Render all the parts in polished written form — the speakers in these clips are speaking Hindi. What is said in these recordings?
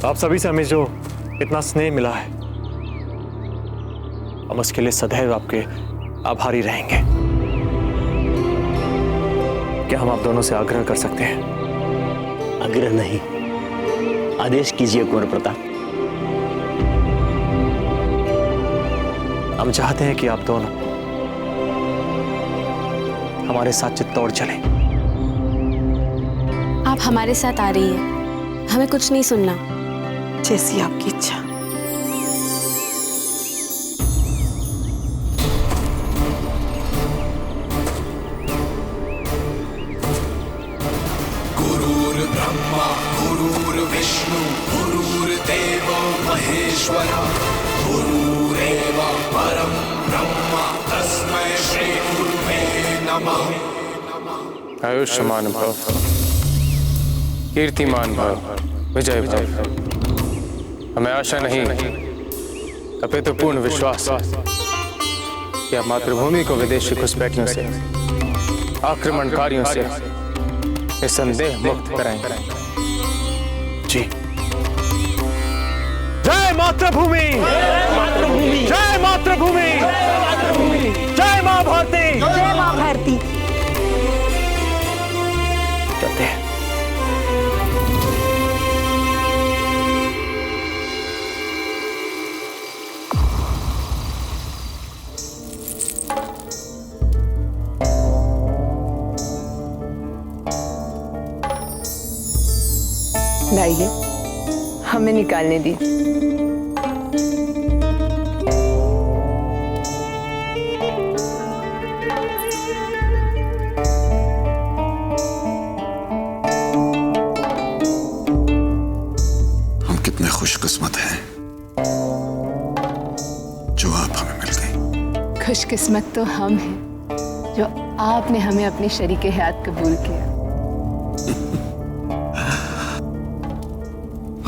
आप सभी से हमें जो इतना स्नेह मिला है, हम उसके लिए सदैव आपके आभारी रहेंगे। क्या हम आप दोनों से आग्रह कर सकते हैं? आग्रह नहीं, आदेश कीजिए कुंवर प्रताप। हम चाहते हैं कि आप दोनों हमारे साथ चित्तौड़ चलें। आप हमारे साथ आ रही हैं, हमें कुछ नहीं सुनना। जैसी आपकी इच्छा। गुरुर्ब्रह्मा गुरुर्विष्णु गुरुर्देवो महेश्वरा गुरुरेव परम ब्रह्म तस्मै श्री गुरुवे नमः। आयुष्मान भव, कीर्तिमान भव, विजय भव। हमें आशा नहीं अपितु पूर्ण विश्वास कि आप मातृभूमि को विदेशी घुसपैठियों से, आक्रमणकारियों से निसंदेह मुक्त कराएंगे। जी। जय मातृभूमि, जय मातृभूमि, जय मां भारती, जय मां भारती। चलते हैं। लाइए, हमें निकालने दी। हम कितने खुशकिस्मत हैं जो आप हमें मिल गई। खुशकिस्मत तो हम हैं जो आपने हमें अपने शरीके हयात कबूल किया।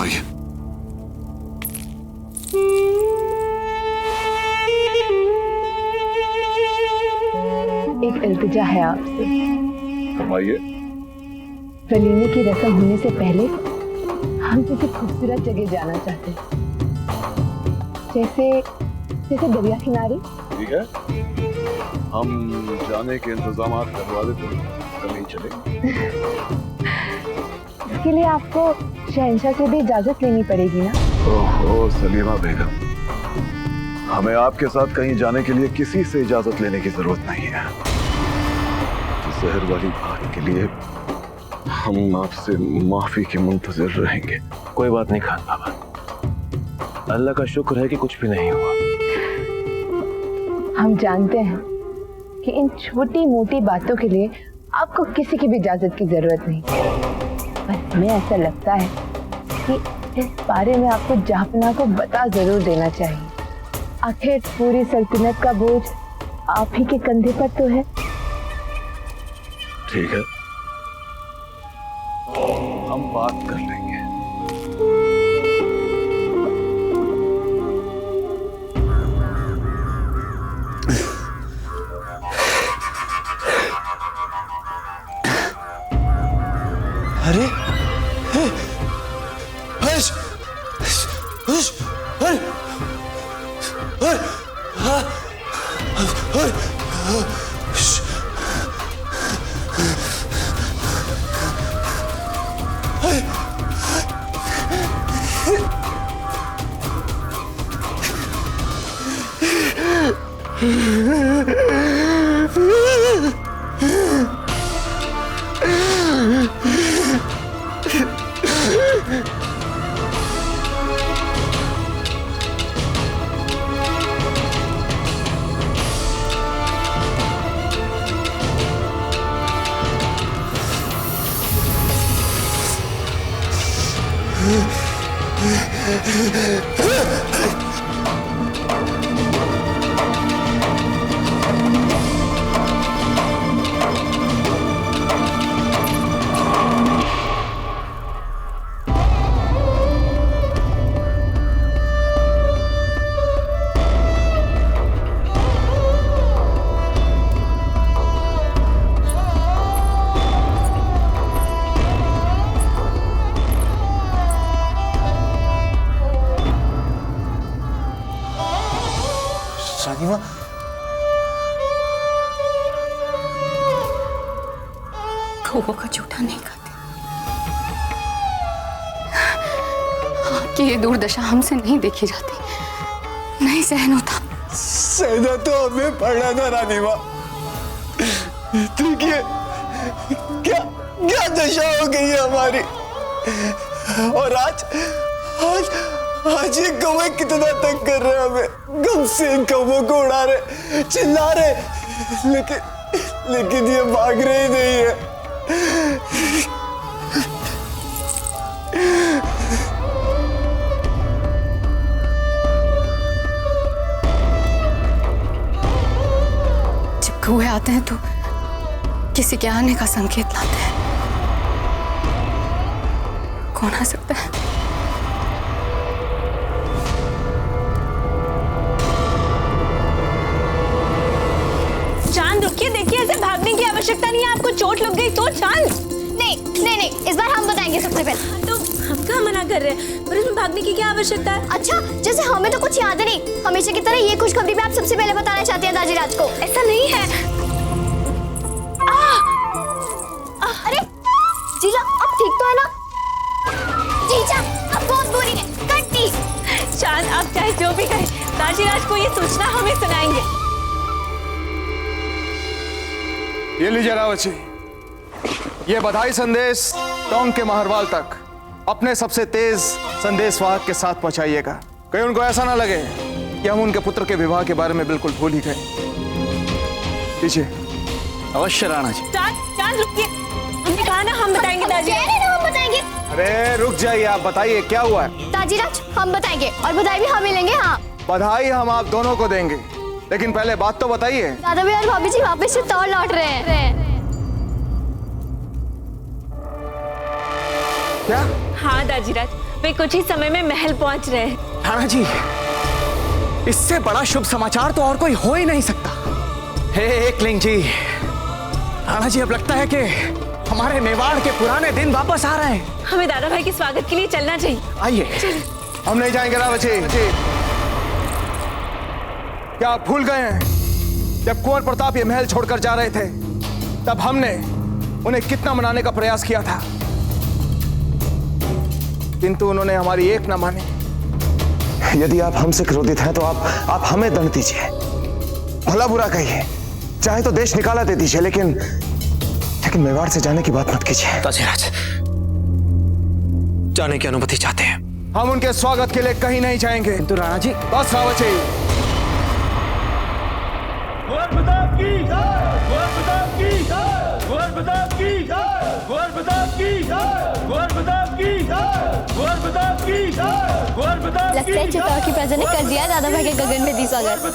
आइए। एक इल्तिजा है आपसे। फरमाइए। वलीमे की रस्म होने से पहले हम किसी खूबसूरत जगह जाना चाहते हैं, जैसे जैसे दरिया किनारे। ठीक है, हम जाने के इंतजाम करवा देते हैं, कहीं चले। इसके लिए आपको शहंशाह से भी इजाजत लेनी पड़ेगी ना। ओहो सलीमा बेगम, हमें आपके साथ कहीं जाने के लिए किसी से इजाजत लेने की जरूरत नहीं है। जहर वाली बात के लिए हम आपसे माफी के मुंतजर रहेंगे। कोई बात नहीं खान बाबा, अल्लाह का शुक्र है कि कुछ भी नहीं हुआ। हम जानते हैं कि इन छोटी मोटी बातों के लिए आपको किसी की भी इजाजत की जरूरत नहीं, पर हमें ऐसा लगता है कि इस बारे में आपको जहांपनाह को बता जरूर देना चाहिए। आखिर पूरी सल्तनत का बोझ आप ही के कंधे पर तो है। ठीक है, हम बात कर लेंगे। अरे लोगों का झूठा नहीं खाते। आपकी ये दुर्दशा हमसे नहीं देखी जाती, नहीं सहन होता। सहना तो हमें पड़ा था रानी माँ, देखिए क्या क्या दशा हो गई है हमारी। और आज आज आज ये कौवे कितना तंग कर रहे हैं हमें, गम से इन कौवों को उड़ा रहे, चिल्ला रहे, लेकिन ये भाग रहे ही नहीं है। जब कौवे आते हैं तो किसी के आने का संकेत लाते हैं। कौन आ सकता है? चांद रुकिए, देखिए ऐसे भागने की आवश्यकता नहीं है। आपको चोट लग गई तो चांद। नहीं नहीं नहीं, इस बार हम बताएंगे सबसे पहले। तो हम कहाँ मना कर रहे हैं, पर इसमें भागने की क्या आवश्यकता है? अच्छा, जैसे हमें तो कुछ याद नहीं, हमेशा की तरह ये खुशखबरी भी आप सबसे पहले बताना चाहते हैं दाजीराज को। ऐसा नहीं है। अरे जीजा, आप ठीक तो है ना? जीजा, आप बहुत बुरी है, कट्टी। चांद, आप चाहे जो भी करें, दाजीराज को ये सूचना हमें सुनाएंगे। ये लीजिए रावत जी, ये बधाई संदेश टोंक के महरवाल तक अपने सबसे तेज संदेशवाहक के साथ पहुंचाइएगा। कहीं उनको ऐसा ना लगे कि हम उनके पुत्र के विवाह के बारे में बिल्कुल भूल ही गए। लीजिए। अवश्य राणा जी। चांद रुकिए, हमने कहा ना हम बताएंगे दाजीराज। हम बताएंगे। अरे रुक जाइए, आप बताइए क्या हुआ है। दाजीराज, हम बताएंगे और बधाई भी हम मिलेंगे। हाँ, बधाई हम आप दोनों को देंगे, लेकिन पहले बात तो बताइए। दादा भाई और भाभी जी वापस से तौर लौट रहे हैं। क्या? हाँ दाजीराज, वे कुछ ही समय में महल पहुंच रहे हैं। राणा जी, इससे बड़ा शुभ समाचार तो और कोई हो ही नहीं सकता। हे एकलिंग जी, राणा जी अब लगता है कि हमारे मेवाड़ के पुराने दिन वापस आ रहे हैं। हमें दादा भाई के स्वागत के लिए चलना चाहिए। आइए। हम नहीं जाएंगे रावत जी। क्या आप भूल गए हैं, जब कुंवर प्रताप ये महल छोड़कर जा रहे थे तब हमने उन्हें कितना मनाने का प्रयास किया था, किंतु उन्होंने हमारी एक न मानी। यदि आप हमसे क्रोधित हैं तो आप हमें दंड दीजिए, भला बुरा कहिए, चाहे तो देश निकाला दे दीजिए, लेकिन मेवाड़ से जाने की बात मत कीजिए। दाजीराज, जाने की अनुमति चाहते हैं। हम उनके स्वागत के लिए कहीं नहीं जाएंगे। किंतु राणा जी। बस रावत जी। लगता है चित्तौड़ की प्रजा ने कर दिया दादा भाई के गगन में दी स्वागत।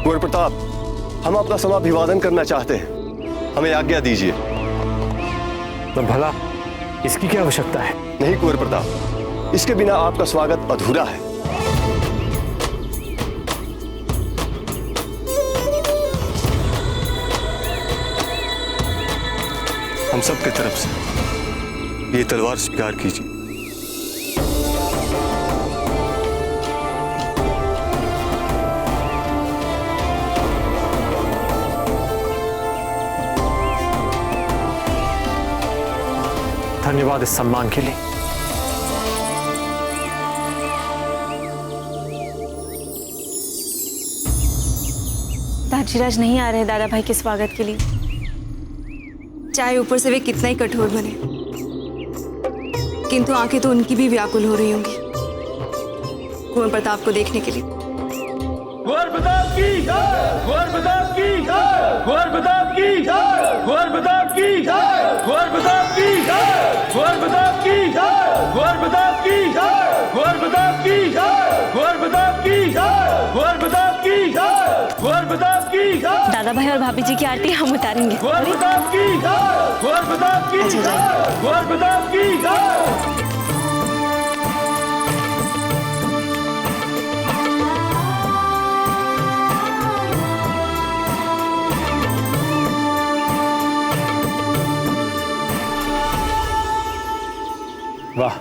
कुंवर प्रताप, हम अपना समाभिवादन करना चाहते हैं, हमें आज्ञा दीजिए। तो भला इसकी क्या आवश्यकता है? नहीं कुंवर प्रताप, इसके बिना आपका स्वागत अधूरा है। हम सब की तरफ से ये तलवार स्वीकार कीजिए। धन्यवाद इस सम्मान के लिए। दाजीराज नहीं आ रहे दादा भाई के स्वागत के लिए, चाहे ऊपर से वे कितना ही कठोर बने, किंतु आंखें तो उनकी भी व्याकुल हो रही होंगी कुंवर प्रताप को देखने के लिए। कुंवर प्रताप की जय, कुंवर प्रताप की जय, कुंवर प्रताप की जय, कुंवर प्रताप की जय, कुंवर प्रताप की जय, कुंवर प्रताप की जय, कुंवर प्रताप की जय, कुंवर प्रताप की जय, कुंवर प्रताप लाला भाई और भाभी जी की आरती हम उतारेंगे। वाह,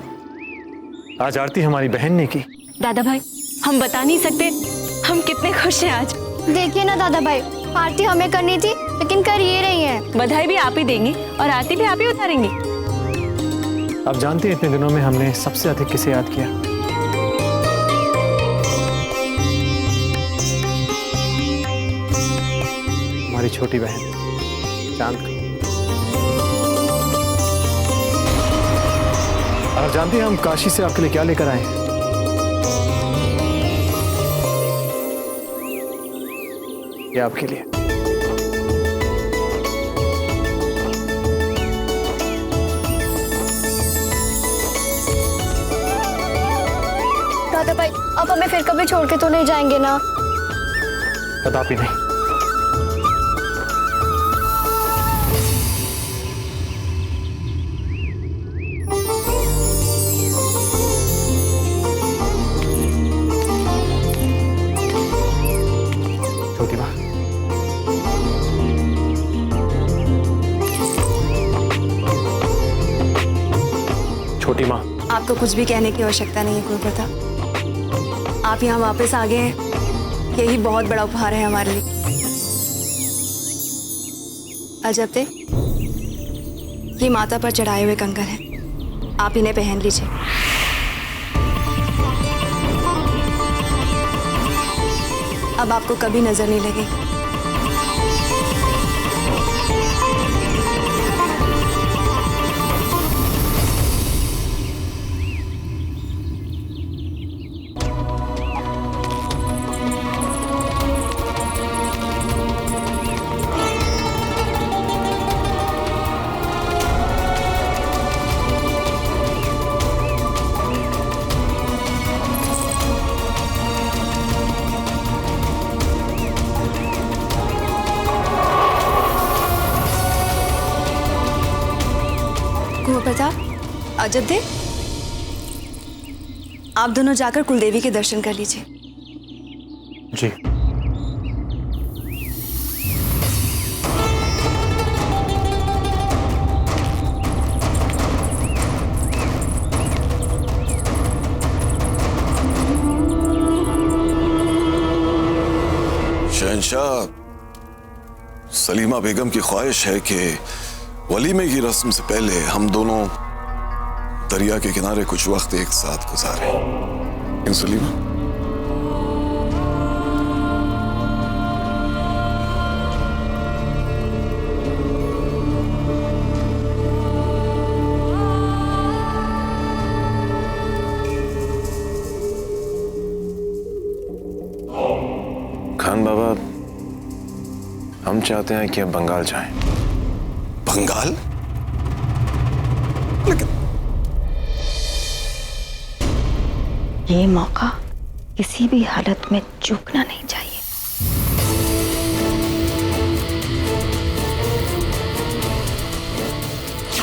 आज आरती हमारी बहन ने की। दादा भाई हम बता नहीं सकते हम कितने खुश हैं आज। देखिए ना दादा भाई, आरती हमें करनी थी लेकिन कर ये रही हैं। बधाई भी आप ही देंगी और आरती भी आप ही उतारेंगी। आप जानते हैं इतने दिनों में हमने सबसे अधिक किसे याद किया? हमारी छोटी बहन चांद को। और जानते हैं हम काशी से आपके लिए क्या लेकर आए हैं? ये आपके लिए। दादा भाई अब हमें फिर कभी छोड़ के तो नहीं जाएंगे ना? कदापि नहीं। छोटी माँ, छोटी माँ, आपको कुछ भी कहने की आवश्यकता नहीं है गुरुप्रताप। आप यहाँ वापस आ गए हैं, यही बहुत बड़ा उपहार है हमारे लिए। अजब थे, ये माता पर चढ़ाए हुए कंकर हैं, आप इन्हें पहन लीजिए। अब आपको कभी नजर नहीं लगेगी। गुरुप्रताप, अजब थे, आप दोनों जाकर कुलदेवी के दर्शन कर लीजिए। जी। शहंशाह, सलीमा बेगम की ख्वाहिश है कि वलीमे की रस्म से पहले हम दोनों दरिया के किनारे कुछ वक्त एक साथ गुजारें। इन सलीमा? खान बाबा, हम चाहते हैं कि अब बंगाल जाएं। बंगाल? लेकिन ये मौका किसी भी हालत में चूकना नहीं चाहिए।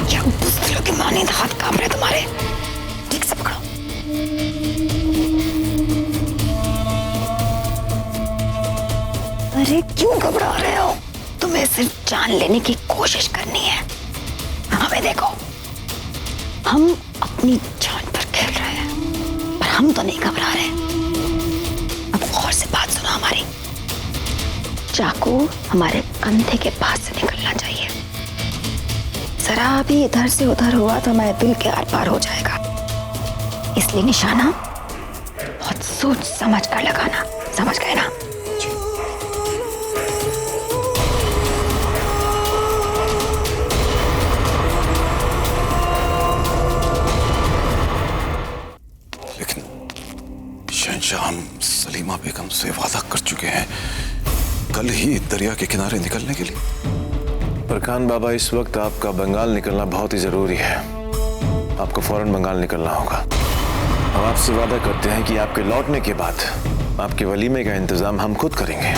क्या बुज़दिलों के मानिंद हाथ कांप रहे तुम्हारे? ठीक से पकड़ो। अरे क्यों घबरा रहे हो? तुम्हें सिर्फ जान लेने की कोशिश करनी है। हमें देखो, हम अपनी जान पर खेल रहे हैं, पर हम तो नहीं घबरा रहे। अब गौर से बात सुनो हमारी। चाकू हमारे कंधे के पास से निकलना चाहिए। जरा भी इधर से उधर हुआ तो हमारे दिल के आर पार हो जाएगा। इसलिए निशाना बहुत सोच समझ कर लगाना, समझ गए ना? हम सलीमा बेगम से वादा कर चुके हैं कल ही दरिया के किनारे निकलने के लिए। पर खान बाबा, इस वक्त आपका बंगाल निकलना बहुत ही जरूरी है। आपको फौरन बंगाल निकलना होगा। हम आपसे वादा करते हैं कि आपके लौटने के बाद आपके वलीमे का इंतजाम हम खुद करेंगे।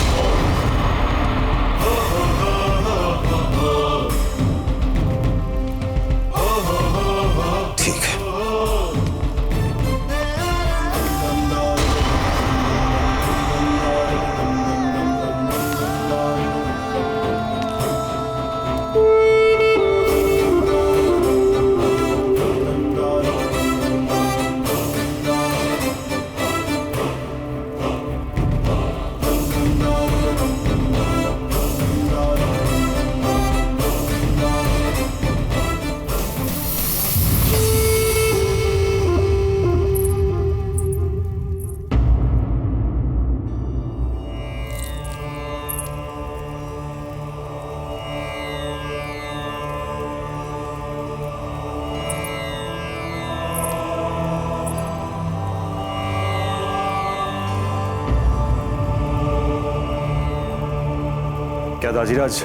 क्या दाजीराज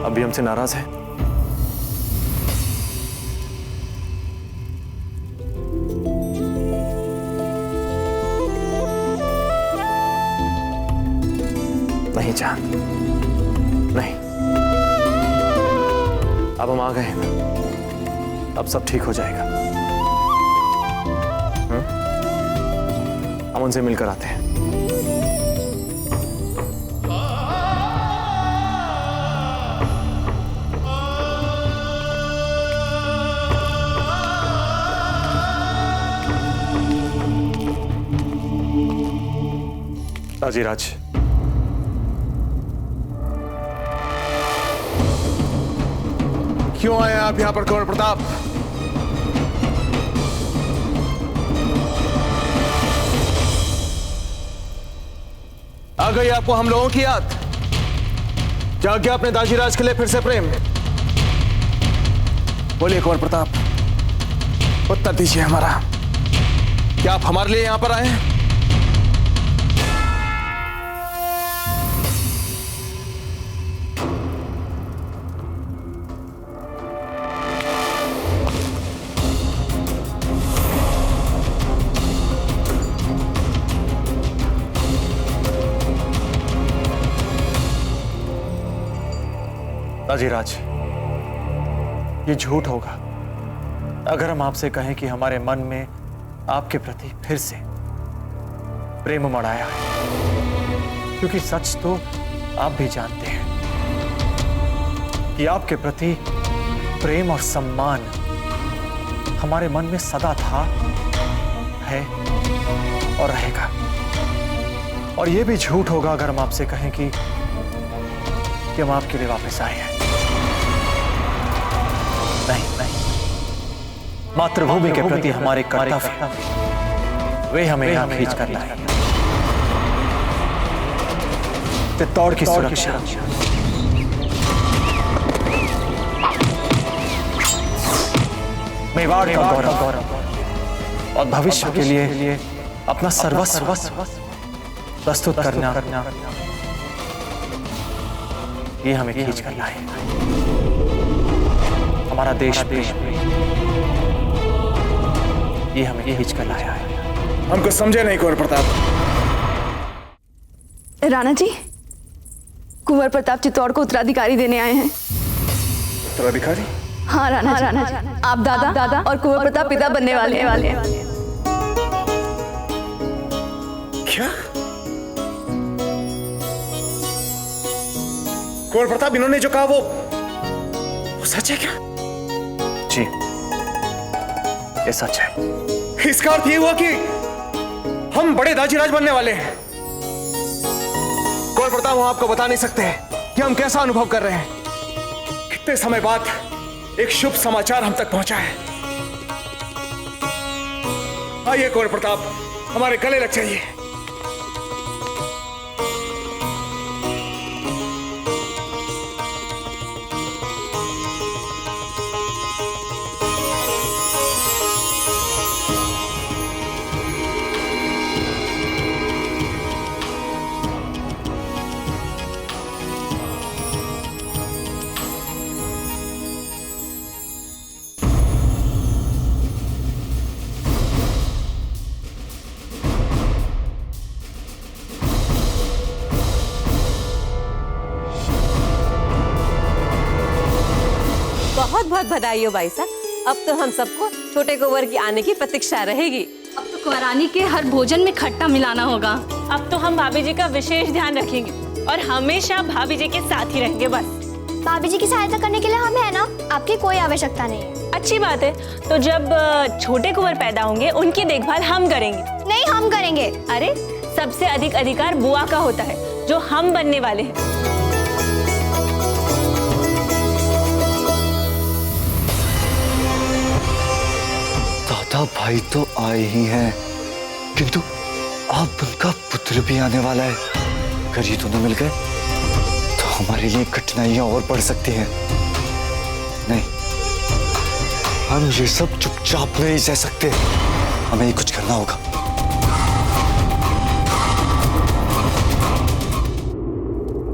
अभी हमसे नाराज है? नहीं जान, नहीं। अब हम आ गए हैं ना, अब सब ठीक हो जाएगा। हम उनसे मिलकर आते हैं। दाजीराज, क्यों आए आप यहां पर कुंवर प्रताप? आ गई आपको हम लोगों की याद? जाग गया अपने दाजीराज के लिए फिर से प्रेम? बोलिए कुंवर प्रताप, उत्तर दीजिए हमारा। क्या आप हमारे लिए यहां पर आए हैं? दाजीराज, ये झूठ होगा अगर हम आपसे कहें कि हमारे मन में आपके प्रति फिर से प्रेम उमड़ आया है, क्योंकि सच तो आप भी जानते हैं कि आपके प्रति प्रेम और सम्मान हमारे मन में सदा था, है और रहेगा। और ये भी झूठ होगा अगर हम आपसे कहें कि हम आपके लिए वापस आए हैं। नहीं, मातृभूमि के प्रति हमारे कर्तव्य वे हमें यहां खींच कर लाए। चित्तौड़ की सुरक्षा, मेवाड़ का गौरव और भविष्य के लिए अपना सर्वस्व प्रस्तुत करना, ये हमें खींच कर लाए। हमारा देश ये हमें खींच कर लाया है। हमको समझे नहीं कुंवर प्रताप। राणा जी, कुंवर प्रताप चित्तौड़ को उत्तराधिकारी देने आए हैं। उत्तराधिकारी? हाँ राणा जी, आप दादा और कुंवर प्रताप पिता बनने वाले हैं। क्या? कुंवर प्रताप, इन्होंने जो कहा वो सच है क्या? जी, ये सच है। इसका अर्थ ये हुआ कि हम बड़े दाजीराज बनने वाले हैं। कुंवर प्रताप, हम आपको बता नहीं सकते कि हम कैसा अनुभव कर रहे हैं। कितने समय बाद एक शुभ समाचार हम तक पहुंचा है। आइए कुंवर प्रताप, हमारे गले लग जाइए। बहुत बहुत बधाई हो भाई साहब। अब तो हम सबको छोटे कुंवर की आने की प्रतीक्षा रहेगी। अब तो कुंवरानी के हर भोजन में खट्टा मिलाना होगा। अब तो हम भाभी जी का विशेष ध्यान रखेंगे और हमेशा भाभी जी के साथ ही रहेंगे। बस भाभी जी की सहायता करने के लिए हम है ना, आपकी कोई आवश्यकता नहीं है। अच्छी बात है। तो जब छोटे कुंवर पैदा होंगे उनकी देखभाल हम करेंगे। नहीं, हम करेंगे। अरे सबसे अधिक अधिकार बुआ का होता है, जो हम बनने वाले हैं। दादा भाई तो आए ही हैं, किंतु अब उनका पुत्र भी आने वाला है। अगर ये दोनों मिल गए तो हमारे लिए कठिनाइयां और बढ़ सकती हैं। नहीं, हम ये सब चुपचाप नहीं सह सकते। हमें कुछ करना होगा।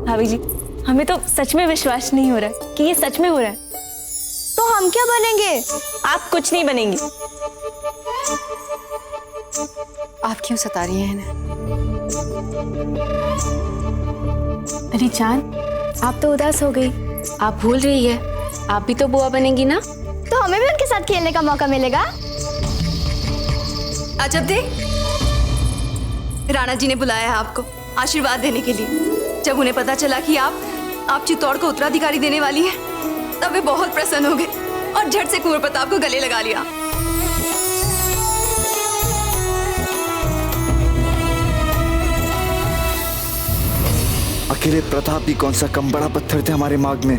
भाभी जी, हमें तो सच में विश्वास नहीं हो रहा कि ये सच में हो रहा है। तो हम क्या बनेंगे? आप कुछ नहीं बनेंगे। आप क्यों सता रही हैं इन्हें? अरे चांद, आप तो उदास हो गई। आप भूल रही है, आप भी तो बुआ बनेंगी ना। तो हमें भी उनके साथ खेलने का मौका मिलेगा। अजब दे, राणा जी ने बुलाया है आपको आशीर्वाद देने के लिए। जब उन्हें पता चला कि आप चित्तौड़ को उत्तराधिकारी देने वाली है, तब वे बहुत प्रसन्न हो गए और झट से कुंवर प्रताप को गले लगा लिया। अकेले प्रताप भी कौन सा कम बड़ा पत्थर थे हमारे मार्ग में,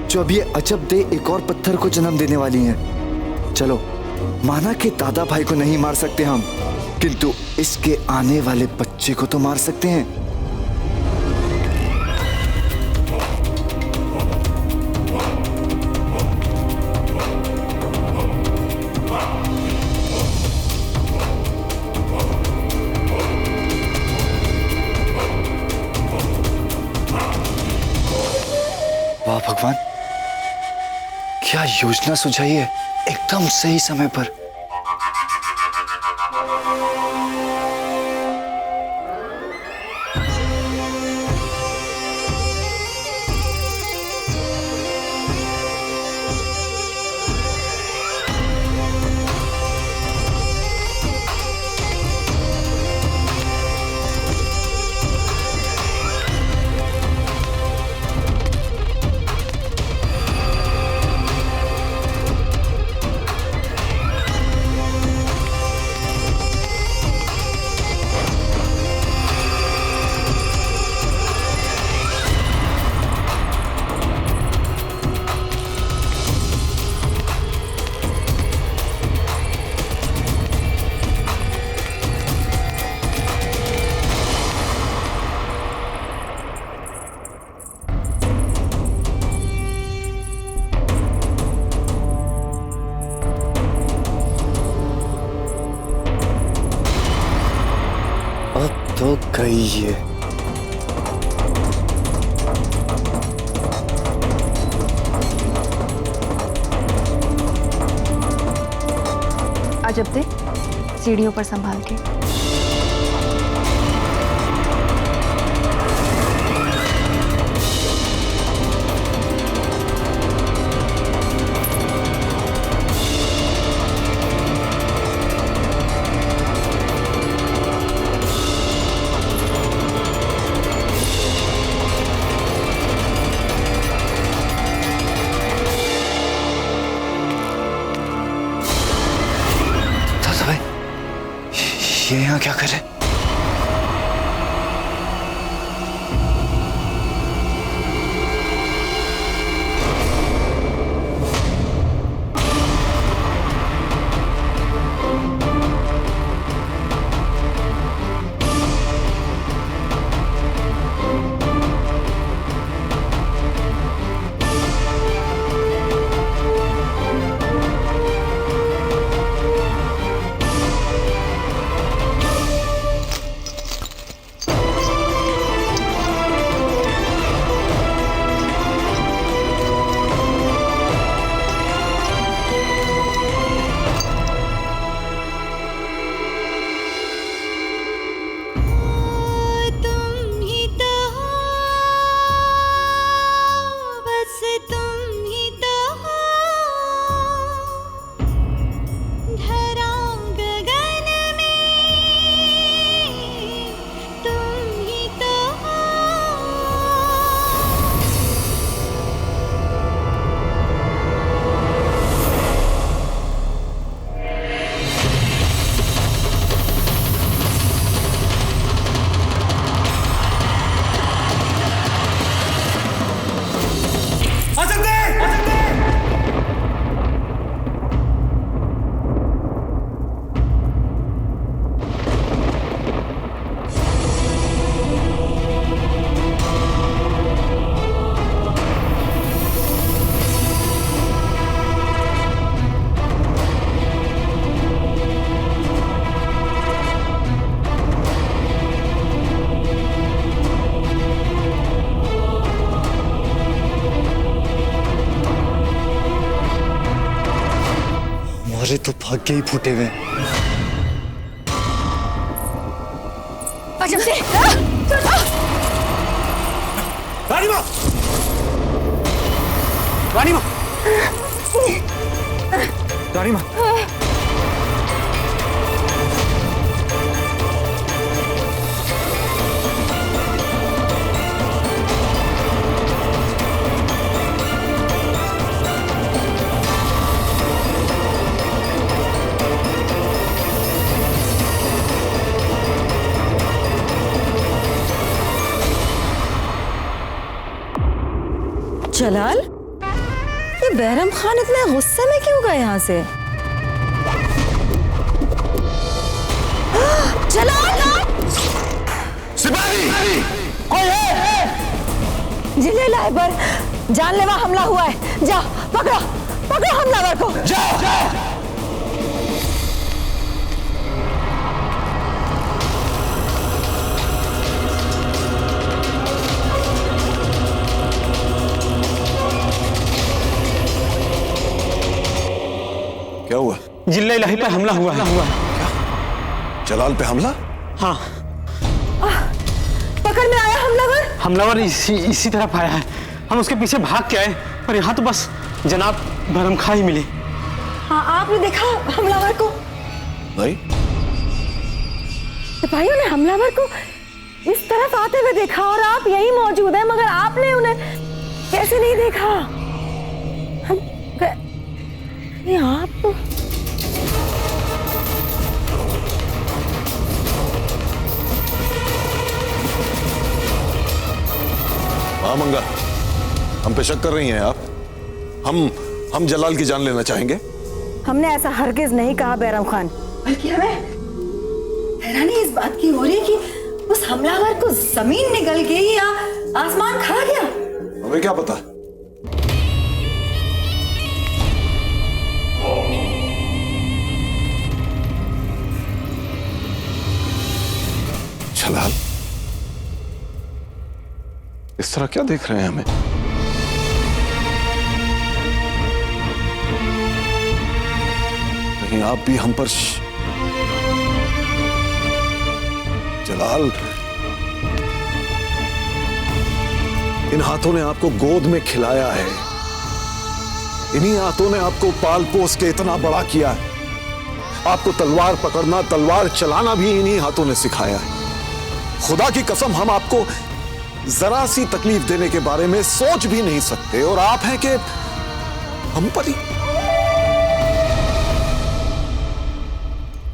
जो अब ये अजब दे एक और पत्थर को जन्म देने वाली हैं। चलो, माना कि दादा भाई को नहीं मार सकते हम, किंतु इसके आने वाले बच्चे को तो मार सकते हैं। वाह भगवान, क्या योजना सुझाई है एकदम सही समय पर। तो गई ये। अजब दे, सीढ़ियों पर संभाल के। ये यहाँ क्या कर रहे? भाग्य ही फूटे हुए। रानी माँ, रानी माँ, रानी माँ, जलाल, ये बैरम खान इतने गुस्से में क्यों गए यहाँ से? जलाल! सिपाही! कोई है? जिले लाइबर जानलेवा हमला हुआ है। जा पकड़ो, पकड़ो हमलावर को। जा! क्या हुआ? जिले इलाही पे हमला हुआ है। क्या? जलाल पे हमला? हाँ। पकड़ में आया हमलावर? हमलावर इसी तरफ आया है। हम उसके पीछे भाग के आए, पर यहाँ तो बस जनाब बैरम खान ही मिले। हाँ, आपने देखा हमलावर को? नहीं। सिपाहियों ने हमलावर को इस तरफ आते हुए देखा और आप यही मौजूद हैं, मगर आपने उन्हें कैसे नहीं देखा? ये आप हाँ मंगा, हम पे शक कर रही हैं आप? हम जलाल की जान लेना चाहेंगे? हमने ऐसा हरगिज नहीं कहा बैरम खान, बल्कि हमें हैरानी इस बात की हो रही है कि उस हमलावर को जमीन निगल गई या आसमान खा गया। हमें क्या पता? जलाल, इस तरह क्या देख रहे हैं हमें? कहीं आप भी हम पर जलाल, इन हाथों ने आपको गोद में खिलाया है, इन्हीं हाथों ने आपको पाल पोस के इतना बड़ा किया है। आपको तलवार पकड़ना, तलवार चलाना भी इन्हीं हाथों ने सिखाया है। खुदा की कसम, हम आपको जरा सी तकलीफ देने के बारे में सोच भी नहीं सकते, और आप हैं कि हम पर ही।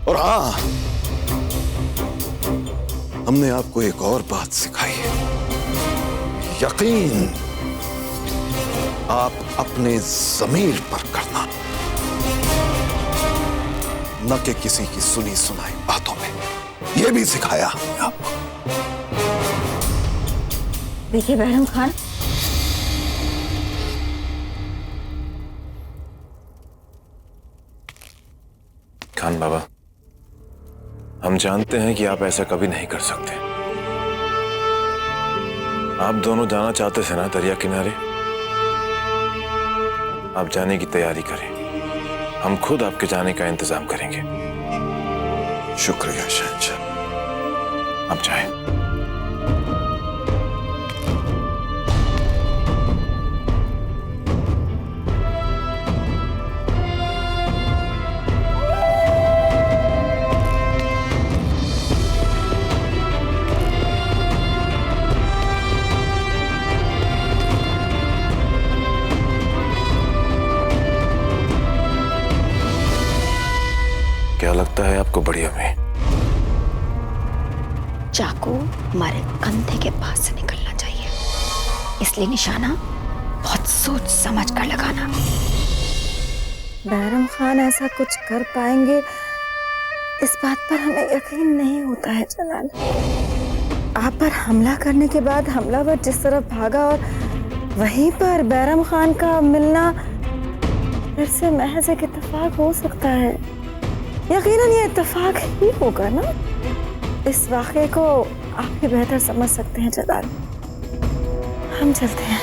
और हाँ, हमने आपको एक और बात सिखाई है, यकीन आप अपने ज़मीर पर करना, न कि किसी की सुनी सुनाई बातों में। यह भी सिखाया हमने आपको। देखिए बैरम खान, खान बाबा, हम जानते हैं कि आप ऐसा कभी नहीं कर सकते। आप दोनों जाना चाहते थे ना दरिया किनारे? आप जाने की तैयारी करें, हम खुद आपके जाने का इंतजाम करेंगे। शुक्रिया शहंशाह, आप जाएं। क्या लगता है आपको बढ़िया में? चाकू हमारे कंधे के पास से निकलना चाहिए, इसलिए निशाना बहुत सोच समझ कर लगाना। बैरम खान ऐसा कुछ कर पाएंगे, इस बात पर हमें यकीन नहीं होता है जलाल। आप पर हमला करने के बाद हमलावर जिस तरफ भागा और वहीं पर बैरम खान का मिलना फिर से महज एक इत्तेफाक हो सकता है। यकीनन ये इत्तेफाक ही होगा ना। इस वाक़े को आप ही बेहतर समझ सकते हैं जलाल। हम चलते हैं।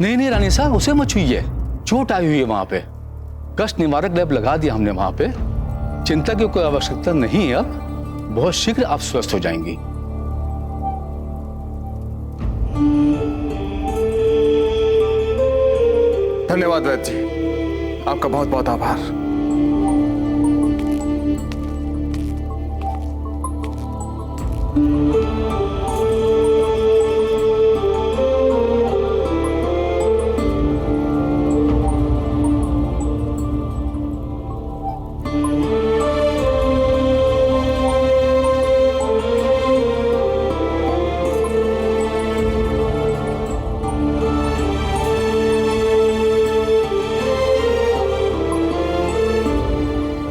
नहीं नहीं रानी साहब, उसे मत छुइए, चोट आई हुई है वहां पे। कष्ट निवारक लेप लगा दिया हमने वहां पे, चिंता की कोई आवश्यकता नहीं है। अब बहुत शीघ्र आप स्वस्थ हो जाएंगी। धन्यवाद वैद्य जी, आपका बहुत बहुत आभार।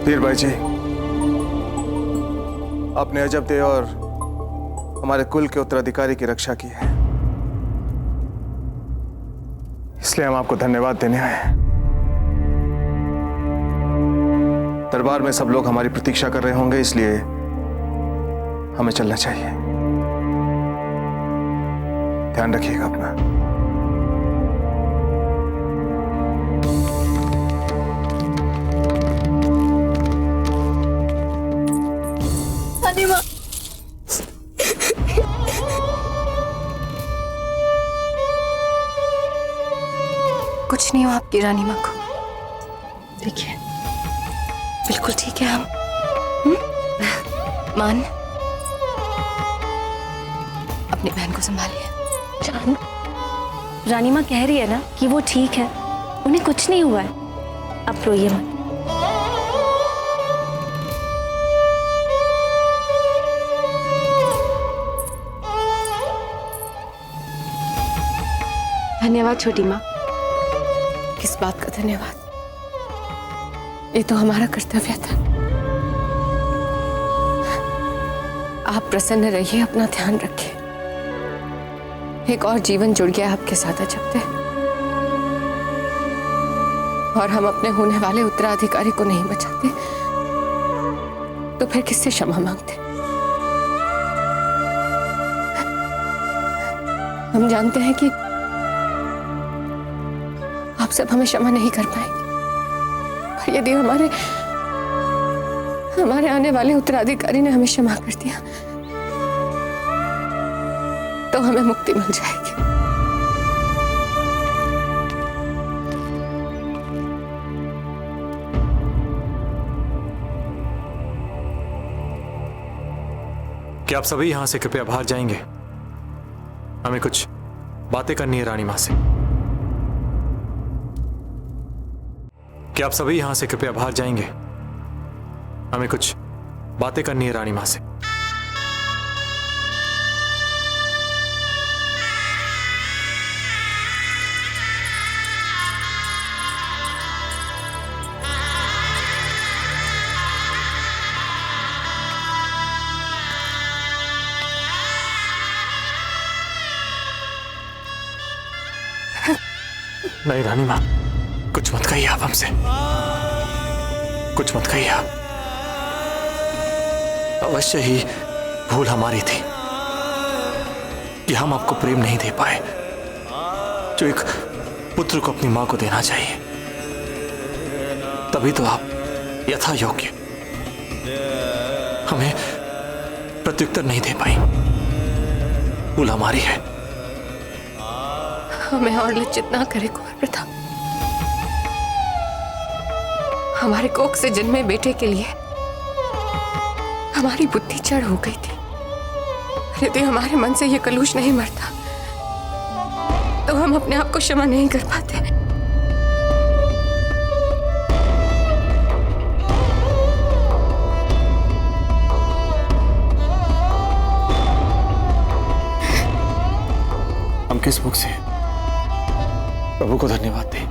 धीर भाई जी, आपने अजब देव और हमारे कुल के उत्तराधिकारी की रक्षा की है, इसलिए हम आपको धन्यवाद देने आए हैं। दरबार में सब लोग हमारी प्रतीक्षा कर रहे होंगे, इसलिए हमें चलना चाहिए। ध्यान रखिएगा अपना। कुछ नहीं हो आपकी रानी माँ को, देखिए बिल्कुल ठीक है हम। मान, अपनी बहन को संभालिए। रानी माँ कह रही है ना कि वो ठीक है, उन्हें कुछ नहीं हुआ है, अब रोइए मत। धन्यवाद छोटी माँ। किस बात का धन्यवाद, ये तो हमारा कर्तव्य था। आप प्रसन्न रहिए, अपना ध्यान रखिए। एक और जीवन जुड़ गया आपके साथ अजब देव, और हम अपने होने वाले उत्तराधिकारी को नहीं बचाते तो फिर किससे क्षमा मांगते? हम जानते हैं कि आप सब हमें क्षमा नहीं कर पाएंगे, पर यदि हमारे आने वाले उत्तराधिकारी ने हमें क्षमा कर दिया तो हमें मुक्ति मिल जाएगी। क्या आप सभी यहां से कृपया बाहर जाएंगे? हमें कुछ बातें करनी है रानी मां से। क्या आप सभी यहां से कृपया बाहर जाएंगे? हमें कुछ बातें करनी है रानी मां से। नहीं रानी मां, कुछ मत कहिए आप हमसे, कुछ मत कहिए आप। अवश्य ही भूल हमारी थी कि हम आपको प्रेम नहीं दे पाए जो एक पुत्र को अपनी मां को देना चाहिए। तभी तो आप यथा योग्य हमें प्रत्युत्तर नहीं दे पाई। भूल हमारी है। हमें और लज्जित ना करे कुंवर प्रताप। हमारे कोख से जन्मे बेटे के लिए हमारी बुद्धि चढ़ हो गई थी। यदि हमारे मन से ये कलुष नहीं मरता तो हम अपने आप को क्षमा नहीं कर पाते। हम किस मुख से प्रभु को धन्यवाद दें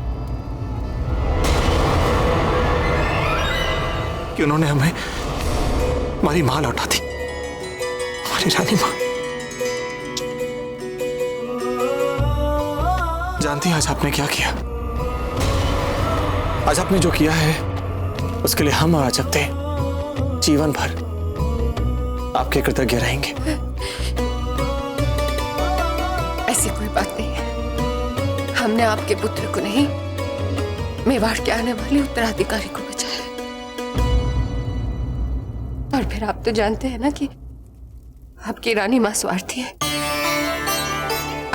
कि उन्होंने हमें हमारी मां लौटा दी, हमारी रानी मां। जानती हैं आज आपने क्या किया? आज आपने जो किया है उसके लिए हम और अजबते जीवन भर आपके कृतज्ञ रहेंगे। ऐसी कोई बात नहीं है, हमने आपके पुत्र को नहीं, मेवाड़ के आने वाले उत्तराधिकारी को बचाया। और फिर आप तो जानते हैं ना कि आपकी रानी मां स्वार्थी है।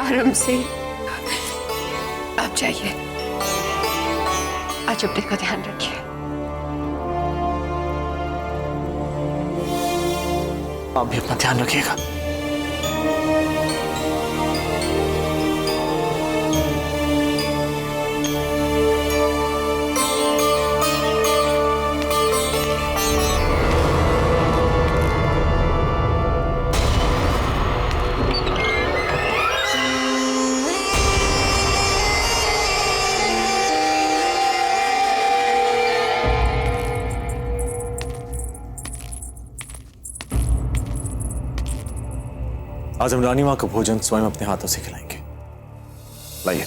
आराम से आप जाइए, आज अपने का ध्यान रखिए। आप भी अपना ध्यान रखिएगा। आज हम रानी मां का भोजन स्वयं अपने हाथों से खिलाएंगे। लाइए।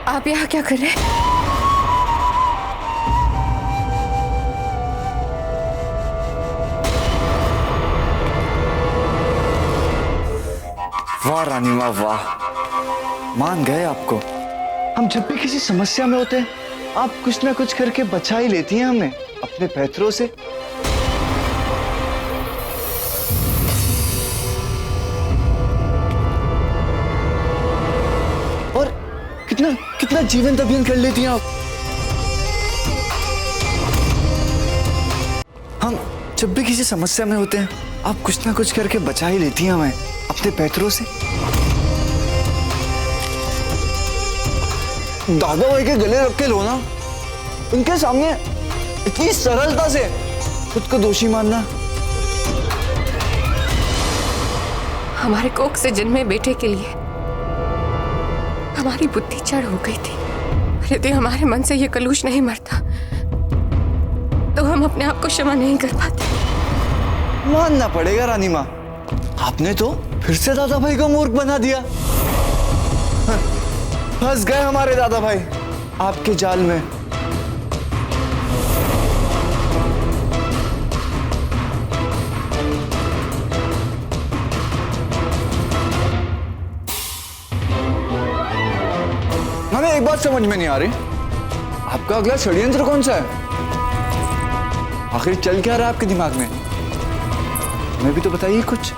आप यहाँ क्या कर रहे हैं? वाह रानी माँ वाह, मान गए आपको। हम जब भी किसी समस्या में होते हैं आप कुछ ना कुछ करके बचा ही लेती हैं हमें अपने पैतरों से। और कितना कितना जीवंत अभियान कर लेती हैं आप। हम जब भी किसी समस्या में होते हैं आप कुछ ना कुछ करके बचा ही लेती हैं हमें अपने पैतरों से। दादा भाई के गले रख के लो ना, उनके सामने इतनी सरलता से खुद को दोषी मानना। हमारे कोख से जन्मे बेटे के लिए हमारी बुद्धि चढ़ हो गई थी। यदि हमारे मन से ये कलुष नहीं मरता तो हम अपने आप को क्षमा नहीं कर पाते। मानना पड़ेगा रानी माँ, आपने तो फिर से दादा भाई को मूर्ख बना दिया। फंस गए हमारे दादा भाई आपके जाल में। हमें एक बात समझ में नहीं आ रही, आपका अगला षड्यंत्र कौन सा है? आखिर चल क्या रहा है आपके दिमाग में? हमें भी तो बताइए कुछ।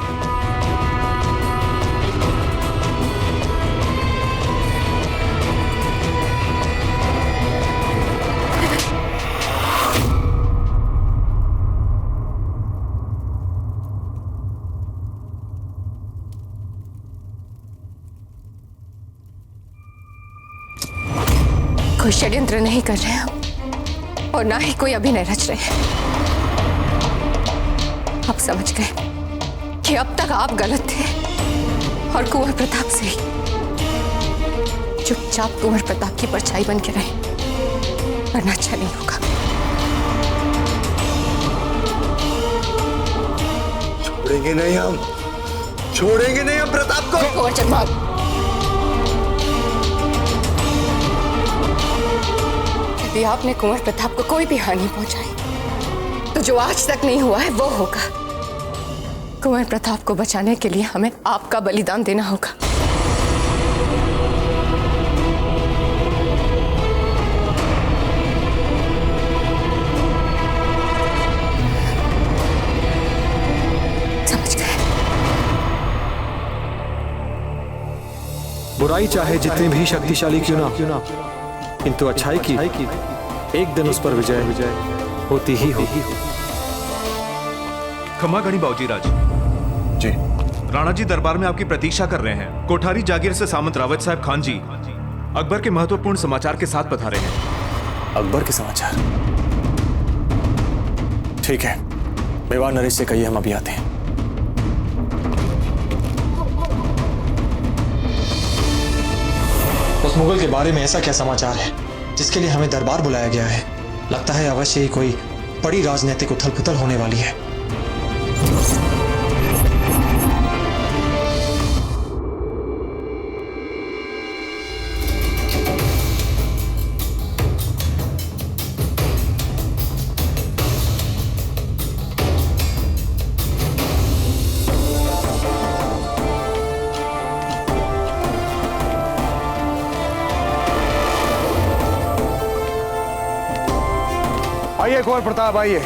कोई षड्यंत्र नहीं कर रहे हम और ना ही कोई अभिनय रच रहे हैं। आप समझ गए कि अब तक आप गलत थे और कुंवर प्रताप से ही चुपचाप कुंवर प्रताप की परछाई बन के रहे, वरना अच्छा नहीं होगा। छोड़ेंगे नहीं हम, छोड़ेंगे नहीं हम प्रताप को। कुंवर चंद्रभाग, यदि आपने कुंवर प्रताप को कोई भी हानि पहुंचाई तो जो आज तक नहीं हुआ है वो होगा। कुंवर प्रताप को बचाने के लिए हमें आपका बलिदान देना होगा। समझ गए? बुराई चाहे जितनी भी शक्तिशाली क्यों ना, किंतु अच्छाई की एक दिन उस पर विजय होती ही होगी। खमा गणी बाबूजी राज जी। राणा जी दरबार में आपकी प्रतीक्षा कर रहे हैं। कोठारी जागीर से सामंत रावत साहब खान जी अकबर के महत्वपूर्ण समाचार के साथ पधारे हैं। अकबर के समाचार? ठीक है, मेवाड़ नरेश से कहिए हम अभी आते हैं। उस मुगल के बारे में ऐसा क्या समाचार है जिसके लिए हमें दरबार बुलाया गया है? लगता है अवश्य ही कोई बड़ी राजनीतिक उथल पुथल होने वाली है। आइए कुंवर प्रताप, आइए।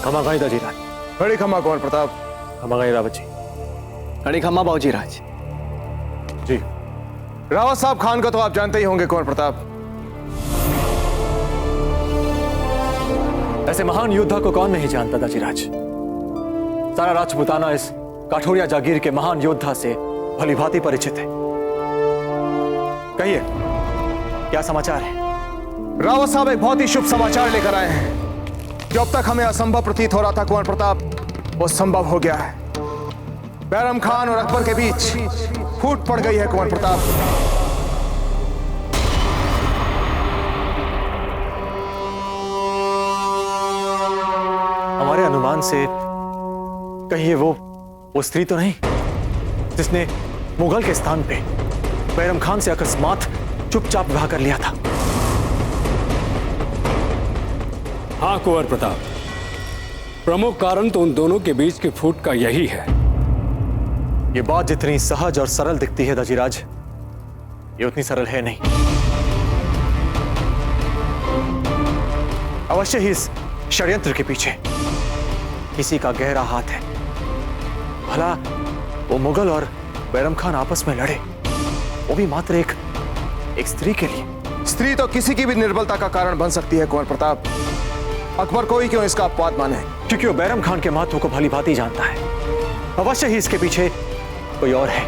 खमा गाई दाजीराज। बड़ी खमा कुंवर प्रताप। खमा गाई रावत जी। बड़ी खमा बाबूजी राज। जी। रावत साहब खान को तो आप जानते ही होंगे कुंवर प्रताप। ऐसे महान योद्धा को कौन नहीं जानता दाजीराज। सारा राजपुताना इस काठोरिया जागीर के महान योद्धा से भलीभांति परिचित है। कहिए, क्या समाचार है? रावत साहब एक बहुत ही शुभ समाचार लेकर आए हैं। जो अब तक हमें असंभव प्रतीत हो रहा था कुंवर प्रताप, वो संभव हो गया है। बैरम खान और अकबर के बीच फूट पड़ गई है कुंवर प्रताप। हमारे अनुमान से कहिए वो स्त्री तो नहीं जिसने मुगल के स्थान पे बैरम खान से अकस्मात चुपचाप विवाह कर लिया था? हाँ कुंवर प्रताप, प्रमुख कारण तो उन दोनों के बीच की फूट का यही है। ये बात जितनी सहज और सरल दिखती है दाजीराज, ये उतनी सरल है नहीं। अवश्य ही इस षड्यंत्र के पीछे किसी का गहरा हाथ है। भला वो मुगल और बैरम खान आपस में लड़े, वो भी मात्र एक स्त्री के लिए। स्त्री तो किसी की भी निर्बलता का कारण बन सकती है कुंवर प्रताप। अकबर कोई क्यों इसका अपवाद माने? क्योंकि वो बैरम खान के महत्व को भली भांति जानता है। अवश्य ही इसके पीछे कोई और है।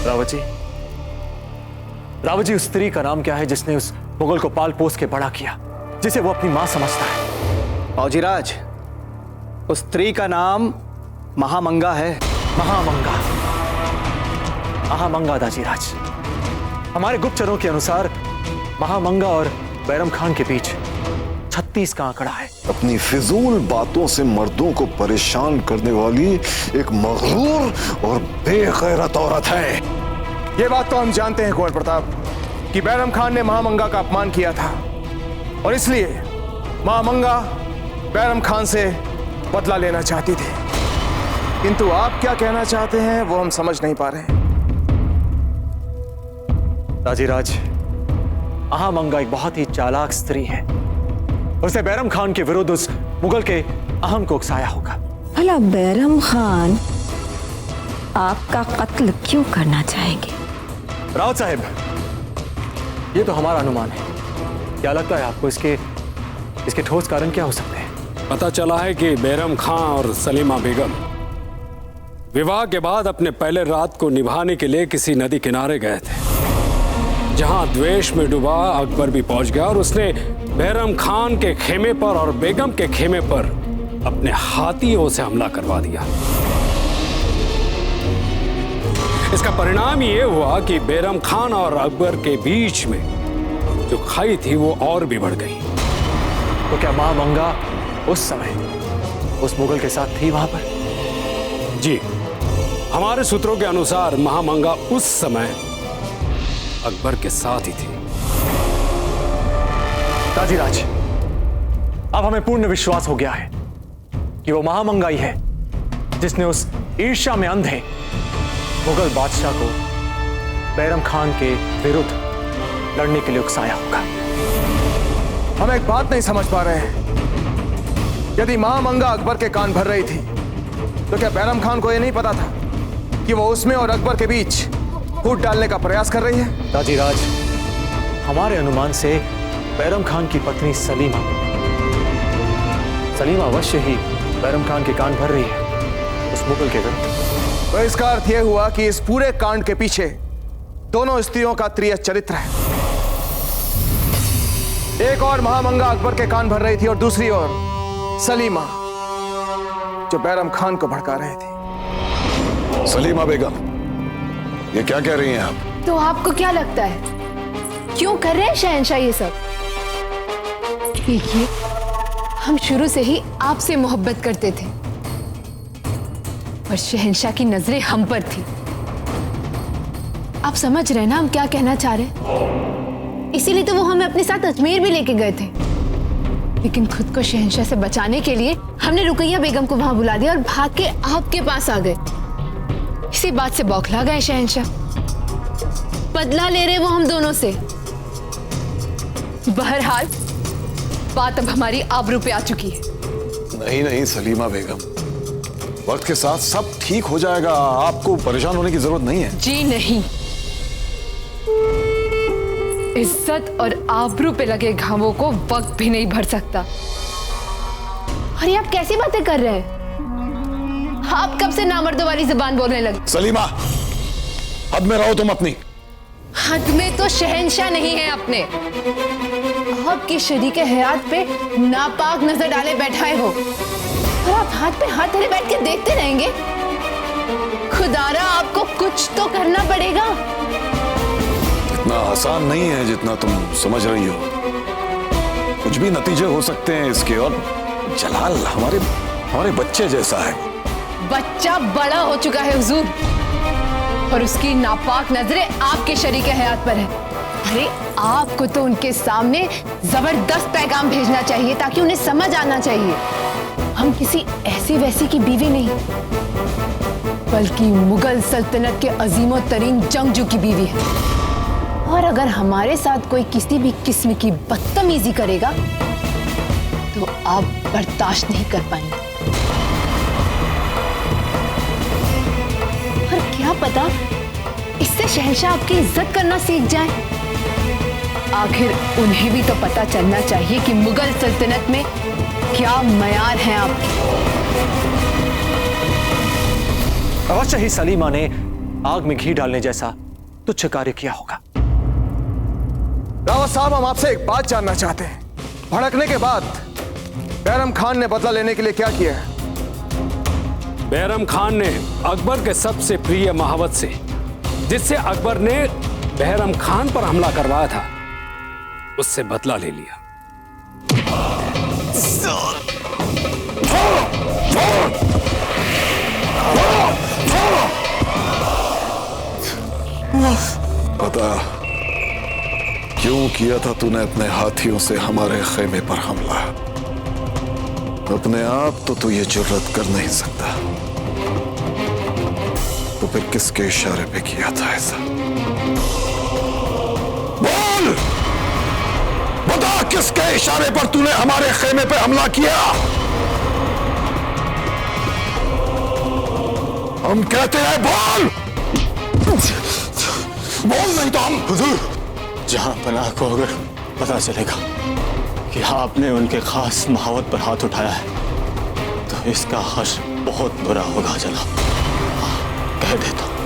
रावत जी, उस स्त्री का नाम क्या है जिसने उस मुगल को पाल पोस के बड़ा किया, जिसे वो अपनी मां समझता है? बाबूजीराज, उस स्त्री का नाम महामंगा है। महामंगा। महामंगा दाजीराज, हमारे गुप्तचरों के अनुसार महामंगा और बैरम खान के बीच 36 का आंकड़ा है। अपनी फिजूल बातों से मर्दों को परेशान करने वाली एक मगरूर और बेगैरत औरत है। ये बात तो हम जानते हैं कुंवर प्रताप कि बैरम खान ने महामंगा का अपमान किया था और इसलिए महामंगा बैरम खान से बदला लेना चाहती थी। किंतु आप क्या कहना चाहते हैं वो हम समझ नहीं पा रहे। दाजीराज, महामंगा एक बहुत ही चालाक स्त्री है। उसने बैरम खान के विरुद्ध उस मुगल के अहम को उकसाया होगा। भला बैरम खान आपका कत्ल क्यों करना चाहेंगे? रावत साहब, ये तो हमारा अनुमान है। क्या लगता है आपको इसके ठोस कारण क्या हो सकते हैं? पता चला है कि बैरम खान और सलीमा बेगम विवाह के बाद अपने पहले रात को निभाने के लिए किसी नदी किनारे गए थे, जहां द्वेष में डूबा अकबर भी पहुंच गया और उसने बैरम खान के खेमे पर और बेगम के खेमे पर अपने हाथियों से हमला करवा दिया। इसका परिणाम ये हुआ कि बैरम खान और अकबर के बीच में जो खाई थी वो और भी बढ़ गई। तो क्या महामंगा उस समय उस मुगल के साथ थी वहां पर? जी, हमारे सूत्रों के अनुसार महामंगा उस समय अकबर के साथ ही थी। दाजीराज, अब हमें पूर्ण विश्वास हो गया है कि वो महामंगा ही है जिसने उस ईर्ष्या में अंधे मुगल बादशाह को बैरम खान के विरुद्ध लड़ने के लिए उकसाया होगा। हम एक बात नहीं समझ पा रहे हैं। यदि महामंगा अकबर के कान भर रही थी तो क्या बैरम खान को यह नहीं पता था कि वो उसमें और अकबर के बीच फूट डालने का प्रयास कर रही है? दाजीराज, हमारे अनुमान से बैरम खान की पत्नी सलीमा अवश्य ही बैरम खान के कान भर रही है उस मुगल के विरुद्ध। तो इसका अर्थ यह हुआ कि इस पूरे कांड के पीछे दोनों स्त्रियों का त्रियक चरित्र है। एक और महामंगा अकबर के कान भर रही थी और दूसरी ओर सलीमा जो बैरम खान को भड़का रही थी। सलीमा बेगम, ये क्या कह रही हैं आप? तो आपको क्या लगता है क्यों कर रहे हैं शहंशाह ये सब? देखिए, हम शुरू से ही आपसे मोहब्बत करते थे और शहंशाह की नजरें हम पर थी। आप समझ रहे ना हम क्या कहना चाह रहे हैं? इसीलिए तो वो हमें अपने साथ अजमेर भी लेके गए थे, लेकिन खुद को शहंशाह से बचाने के लिए हमने रुकैया बेगम को वहां बुला दिया और भाग के आपके पास आ गए। इसी बात से बौखला गए शहंशाह। बदला ले रहे वो हम दोनों से। बहरहाल बात अब हमारी आबरू पे आ चुकी है। नहीं नहीं सलीमा बेगम, वक्त के साथ सब ठीक हो जाएगा, आपको परेशान होने की जरूरत नहीं है। जी नहीं, इज्जत और आबरू पे लगे घावों को वक्त भी नहीं भर सकता। अरे आप कैसी बातें कर रहे हैं? आप कब से नामर्दों वाली जुबान बोलने लगे? सलीमा, हद में रहो तुम अपनी। हद में तो शहंशाह नहीं है अपने। आपकी शरीके हयात पे नापाक नजर डाले बैठा है वो, और आप हाथ पे हाथ धरे बैठ के देखते रहेंगे? खुदारा आपको कुछ तो करना पड़ेगा। इतना आसान नहीं है जितना तुम समझ रही हो। कुछ भी नतीजे हो सकते हैं इसके, और जलाल हमारे बच्चे जैसा है। बच्चा बड़ा हो चुका है हुजूर, और उसकी नापाक नजरें आपके शरीके हयात पर है। अरे आपको तो उनके सामने जबरदस्त पैगाम भेजना चाहिए ताकि उन्हें समझ आना चाहिए हम किसी ऐसी वैसी की बीवी नहीं, बल्कि मुगल सल्तनत के अजीमो तरीन जंगजू की बीवी है। और अगर हमारे साथ कोई किसी भी किस्म की बदतमीजी करेगा तो आप बर्दाश्त नहीं कर पाएंगे। और क्या पता इससे शहंशाह आपकी इज्जत करना सीख जाए। आखिर उन्हें भी तो पता चलना चाहिए कि मुगल सल्तनत में क्या मयार हैं आपके। अवश्य ही सलीमा ने आग में घी डालने जैसा तुच्छ कार्य किया होगा। रावत साहब, हम आपसे एक बात जानना चाहते हैं। भड़कने के बाद बैरम खान ने बदला लेने के लिए क्या किया है? बैरम खान ने अकबर के सबसे प्रिय महावत से, जिससे अकबर ने बैरम खान पर हमला करवाया था, उससे बदला ले लिया। पता क्यों किया था तूने अपने हाथियों से हमारे खेमे पर हमला? अपने आप तो तू ये जुर्रत कर नहीं सकता, तो फिर किसके इशारे पे किया था ऐसा? बोल, बता किसके इशारे पर तूने हमारे खेमे पे हमला किया? हम कहते हैं बोल, बोल नहीं तो हम। हुजूर, जहां पनाह को अगर पता चलेगा कि आपने उनके खास महावत पर हाथ उठाया है तो इसका हश्र बहुत बुरा होगा जनाब, कह देता हूं।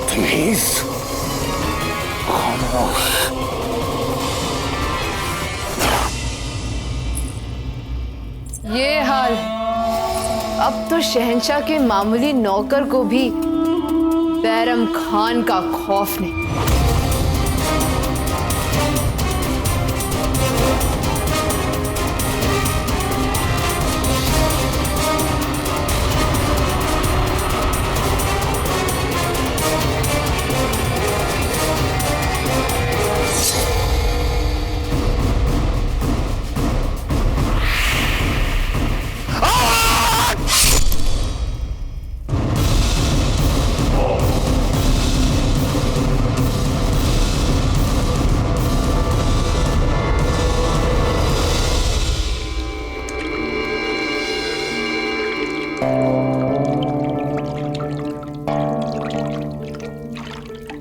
तमीज, खामोश। ये हाल अब तो शहंशाह के मामूली नौकर को भी बैरम खान का खौफ नहीं।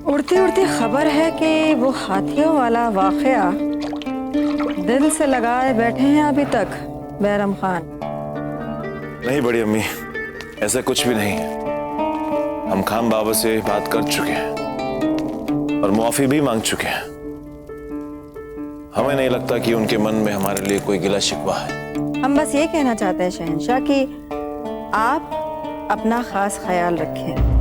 उड़ती उड़ती खबर है कि वो हाथियों वाला वाकया दिल से लगाए बैठे हैं अभी तक बैरम खान। नहीं बड़ी अम्मी, ऐसा कुछ भी नहीं है। हम खान बाबा से बात कर चुके हैं और मुआफी भी मांग चुके हैं। हमें नहीं लगता कि उनके मन में हमारे लिए कोई गिला शिकवा है। हम बस ये कहना चाहते हैं शहंशाह कि आप अपना खास ख्याल रखें।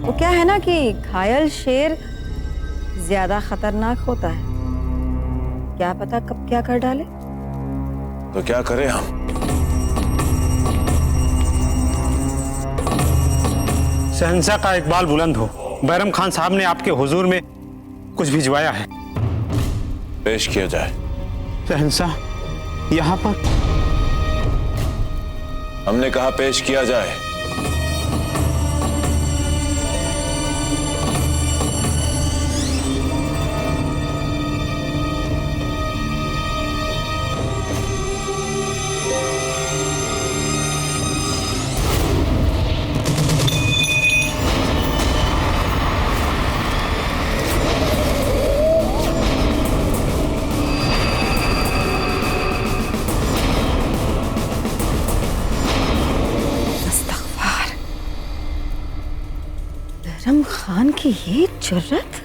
वो क्या है ना कि घायल शेर ज्यादा खतरनाक होता है, क्या पता कब क्या कर डाले। तो क्या करें हम? शहंशाह का इकबाल बुलंद हो। बैरम खान साहब ने आपके हुजूर में कुछ भिजवाया है। पेश किया जाए। शहंशाह, यहाँ पर हमने कहा पेश किया जाए। बैरम खान की ये जुर्रत,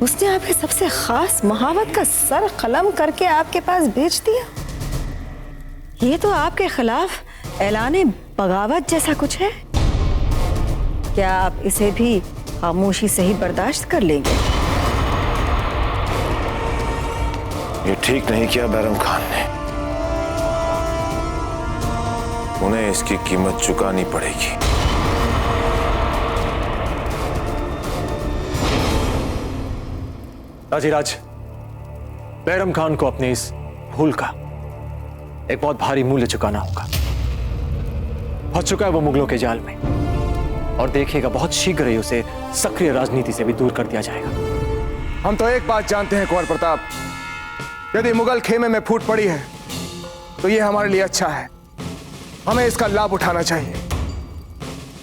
उसने आपके सबसे खास महावत का सर कलम करके आपके पास भेज दिया। ये तो आपके खिलाफ ऐलान बगावत जैसा कुछ है। क्या आप इसे भी खामोशी से ही बर्दाश्त कर लेंगे? ये ठीक नहीं किया बैरम खान ने। उन्हें इसकी कीमत चुकानी पड़ेगी। राजीराज, बैरम खान को अपने इस भूल का एक बहुत भारी मूल्य चुकाना होगा। फंस चुका है वो मुगलों के जाल में, और देखिएगा बहुत शीघ्र ही उसे सक्रिय राजनीति से भी दूर कर दिया जाएगा। हम तो एक बात जानते हैं कुंवर प्रताप, यदि मुगल खेमे में फूट पड़ी है तो यह हमारे लिए अच्छा है। हमें इसका लाभ उठाना चाहिए।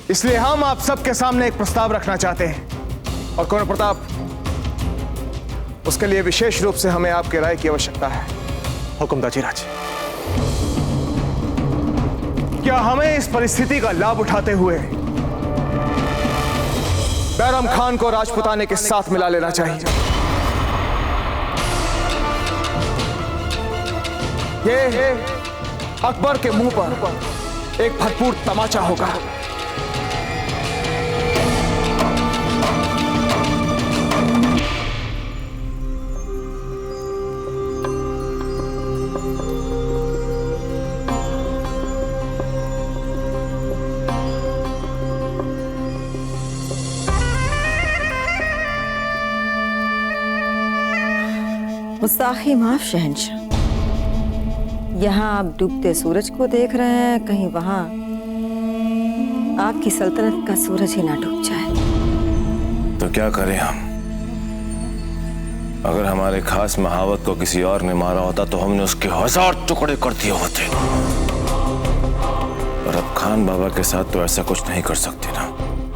इसलिए हम आप सबके सामने एक प्रस्ताव रखना चाहते हैं, और कुंवर प्रताप, उसके लिए विशेष रूप से हमें आपके राय की आवश्यकता है। हुक्म दाजीराज। क्या हमें इस परिस्थिति का लाभ उठाते हुए बैरम खान को राजपुताने के साथ मिला लेना चाहिए? ये अकबर के मुंह पर एक भरपूर तमाचा होगा। मुस्ताखी माफ शहंशाह, यहाँ आप डूबते सूरज को देख रहे हैं, कहीं वहां आपकी सल्तनत का सूरज ही ना डूब जाए। तो क्या करें हम? अगर हमारे खास महावत को किसी और ने मारा होता तो हमने उसके 1000 टुकड़े कर दिए होते। और अब खान बाबा के साथ तो ऐसा कुछ नहीं कर सकते ना।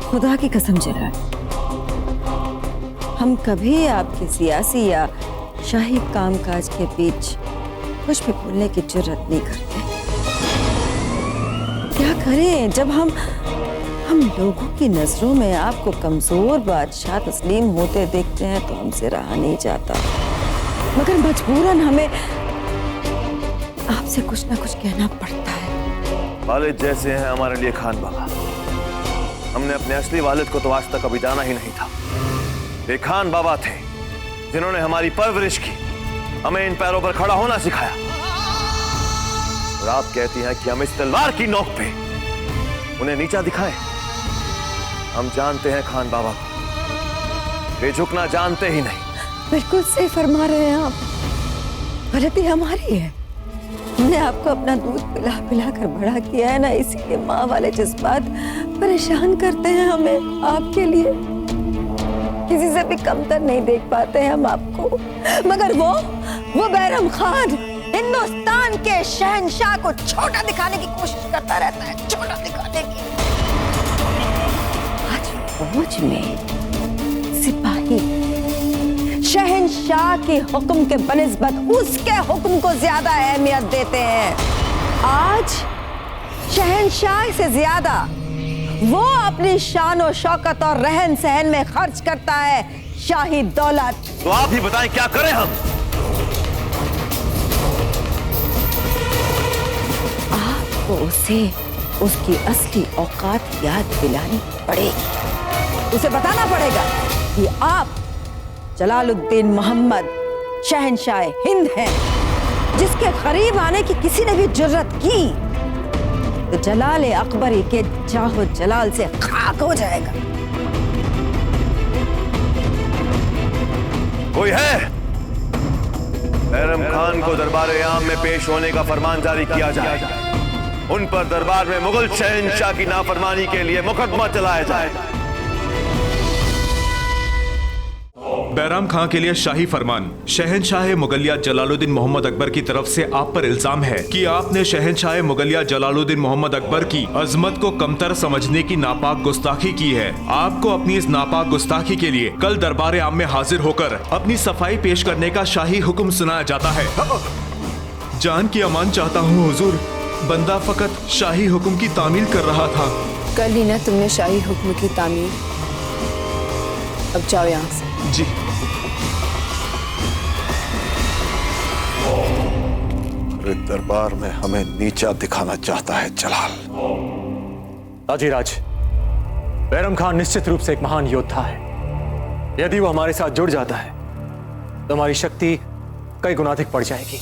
खुदा की कसम जलाल, हम कभी आपके सियासी या शाही कामकाज के बीच कुछ भी बोलने की जरूरत नहीं करते। क्या करें, जब हम लोगों की नजरों में आपको कमजोर बादशाह तस्लीम होते देखते हैं तो हमसे रहा नहीं जाता, मगर मजबूरन हमें आपसे कुछ ना कुछ कहना पड़ता है। वालिद जैसे हैं हमारे लिए खान बाबा। हमने अपने असली वालिद को तो आज तक कभी जाना ही नहीं था। वे खान बाबा थे जिन्होंने हमारी परवरिश की, हमें इन पैरों पर खड़ा होना सिखाया। और आप कहती हैं कि हम इस तलवार की नोक पे उन्हें नीचा दिखाएं। हम जानते हैं खान बाबा को, वे झुकना जानते ही नहीं। बिल्कुल सही फरमा रहे हैं आप। गलती हमारी है, हमने आपको अपना दूध पिला पिला कर बड़ा किया है ना, इसीलिए माँ वाले जज्बात परेशान करते हैं हमें। आपके लिए किसी से भी कमतर नहीं देख पाते हैं हम आपको, मगर वो बैरम खान हिंदुस्तान के शहंशाह को छोटा दिखाने की कोशिश करता रहता है, छोटा दिखाने की। आज फौज में सिपाही शहंशाह के हुक्म के बनिस्बत उसके हुक्म को ज्यादा अहमियत देते हैं। आज शहंशाह से ज्यादा वो अपनी शान और शौकत और रहन सहन में खर्च करता है शाही दौलत। तो आप ही बताएं क्या करें हम? आपको उसे उसकी असली औकात याद दिलानी पड़ेगी। उसे बताना पड़ेगा कि आप जलालुद्दीन मोहम्मद शहंशाह हिंद हैं, जिसके करीब आने की किसी ने भी जुर्रत की तो जलाल अकबरी के जाहो जलाल से खाक हो जाएगा। कोई है? बैरम खान को दरबार आम में पेश होने का फरमान जारी किया जाए। उन पर दरबार में मुगल शहंशाह की नाफरमानी के लिए मुकदमा चलाया जाए। बैराम खां के लिए शाही फरमान। शहंशाह मुगलिया जलालुद्दीन मोहम्मद अकबर की तरफ से आप पर इल्जाम है कि आपने शहंशाह मुगलिया जलालुद्दीन मोहम्मद अकबर की अजमत को कमतर समझने की नापाक गुस्ताखी की है। आपको अपनी इस नापाक गुस्ताखी के लिए कल दरबार आम में हाजिर होकर अपनी सफाई पेश करने का शाही हुक्म सुनाया जाता है। जान की अमान चाहता हूँ हुजूर, बंदा फकत शाही हुक्म की तामील कर रहा था। कल ही ना तुमने शाही हुक्म की तामील अब जाओ यहाँ से। जी। दरबार में हमें नीचा दिखाना चाहता है जलाल। ताजीराज, बैरम खान निश्चित रूप से एक महान योद्धा है। यदि वो हमारे साथ जुड़ जाता है तो हमारी शक्ति कई गुना अधिक बढ़ जाएगी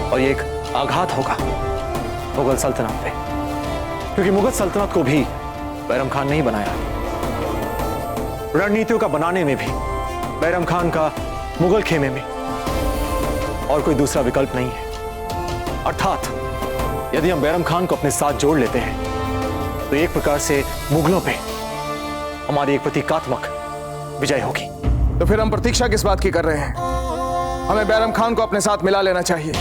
और ये एक आघात होगा मुगल सल्तनत पे, क्योंकि मुगल सल्तनत को भी बैरम खान ने ही बनाया। रणनीतियों का बनाने में भी बैरम खान का मुगल खेमे में और कोई दूसरा विकल्प नहीं है। अर्थात यदि हम बैरम खान को अपने साथ जोड़ लेते हैं तो एक प्रकार से मुगलों पे हमारी एक प्रतीकात्मक विजय होगी। तो फिर हम प्रतीक्षा किस बात की कर रहे हैं? हमें बैरम खान को अपने साथ मिला लेना चाहिए।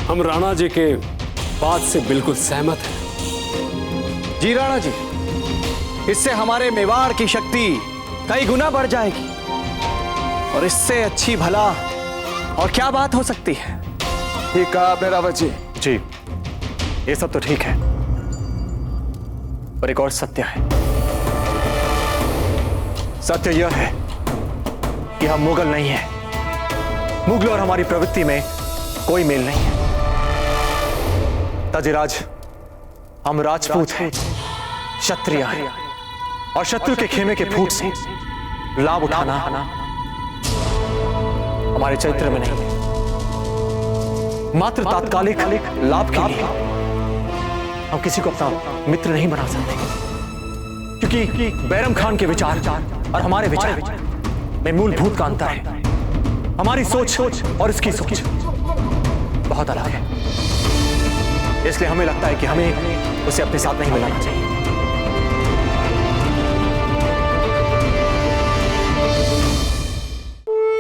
हम राणा जी के बात से बिल्कुल सहमत हैं। जी राणा जी, इससे हमारे मेवाड़ की शक्ति कई गुना बढ़ जाएगी और इससे अच्छी भला और क्या बात हो सकती है? ठीक कहा आपने रावत जी। जी, ये सब तो ठीक है, पर एक और सत्य है। सत्य यह है कि हम मुगल नहीं हैं। मुगलों और हमारी प्रवृत्ति में कोई मेल नहीं है। ताजीराज, हम राजपूत हैं, क्षत्रिय हैं और शत्रु के खेमे के फूट से लाभ उठाना हमारे चरित्र में नहीं है। मात्र तात्कालिक लाभ के लिए हम किसी को अपना मित्र नहीं बना सकते, क्योंकि बैरम खान के विचार और हमारे विचार में मूलभूत का अंतर है। हमारी सोच और इसकी सोच बहुत अलग है। इसलिए हमें लगता है कि हमें उसे अपने साथ नहीं मिलाना चाहिए।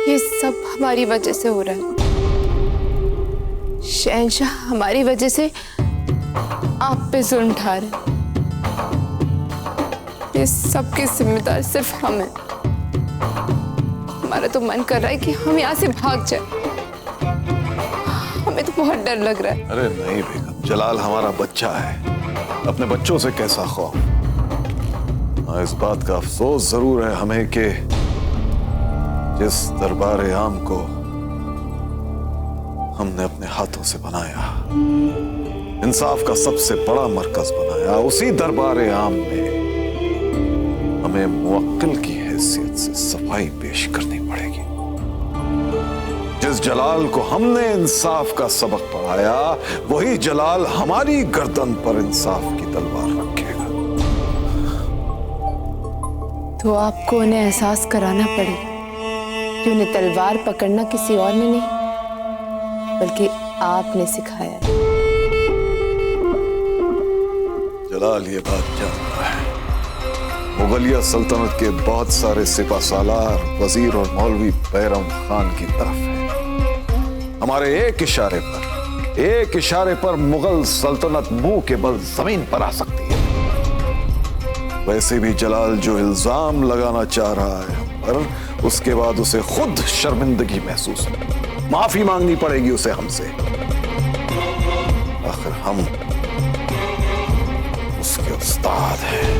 ये सब हमारी वजह से हो रहा है। शहंशाह हमारी वजह से आप पे जुल्म ढा रहे हैं। ये सब की जिम्मेदार सिर्फ हम हैं। हमारा तो मन कर रहा है कि हम यहाँ से भाग जाए। हमें तो बहुत डर लग रहा है। अरे नहीं बेगम, जलाल हमारा बच्चा है, अपने बच्चों से कैसा खौफ। इस बात का अफसोस जरूर है हमें कि जिस दरबार आम को हमने अपने हाथों से बनाया, इंसाफ का सबसे बड़ा मरकज बनाया, उसी दरबार आम में हमें मुवक्किल की हैसियत से सफाई पेश करनी पड़ेगी। जिस जलाल को हमने इंसाफ का सबक पढ़ाया, वही जलाल हमारी गर्दन पर इंसाफ की तलवार रखेगा। तो आपको उन्हें एहसास कराना पड़ेगा कि उन्हें तलवार पकड़ना किसी और ने नहीं बल्कि आपने सिखाया है। जलाल ये बात जानता है, मुगलिया सल्तनत के बहुत सारे सिपा सालार, वजीर और मौलवी बैरम खान की तरफ है। हमारे एक इशारे पर मुगल सल्तनत मुंह के बल जमीन पर आ सकती है। वैसे भी जलाल जो इल्जाम लगाना चाह रहा है पर उसके बाद उसे खुद शर्मिंदगी महसूस हो, माफी मांगनी पड़ेगी उसे हमसे। आखिर हम उसके उस्ताद हैं।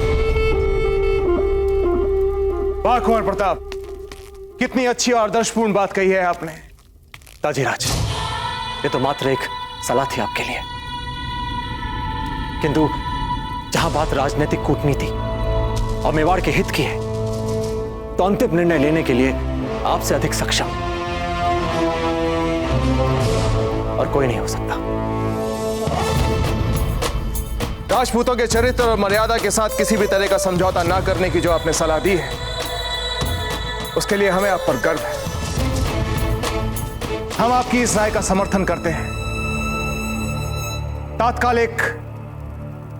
वाह कुंवर प्रताप, कितनी अच्छी और आदर्शपूर्ण बात कही है आपने। ताजीराज, ये तो मात्र एक सलाह थी आपके लिए, किंतु जहां बात राजनीतिक कूटनीति और मेवाड़ के हित की है तो अंतिम निर्णय लेने के लिए आपसे अधिक सक्षम और कोई नहीं हो सकता। राजपूतों के चरित्र और मर्यादा के साथ किसी भी तरह का समझौता ना करने की जो आपने सलाह दी है, उसके लिए हमें आप पर गर्व है। हम आपकी इस राय का समर्थन करते हैं। तात्कालिक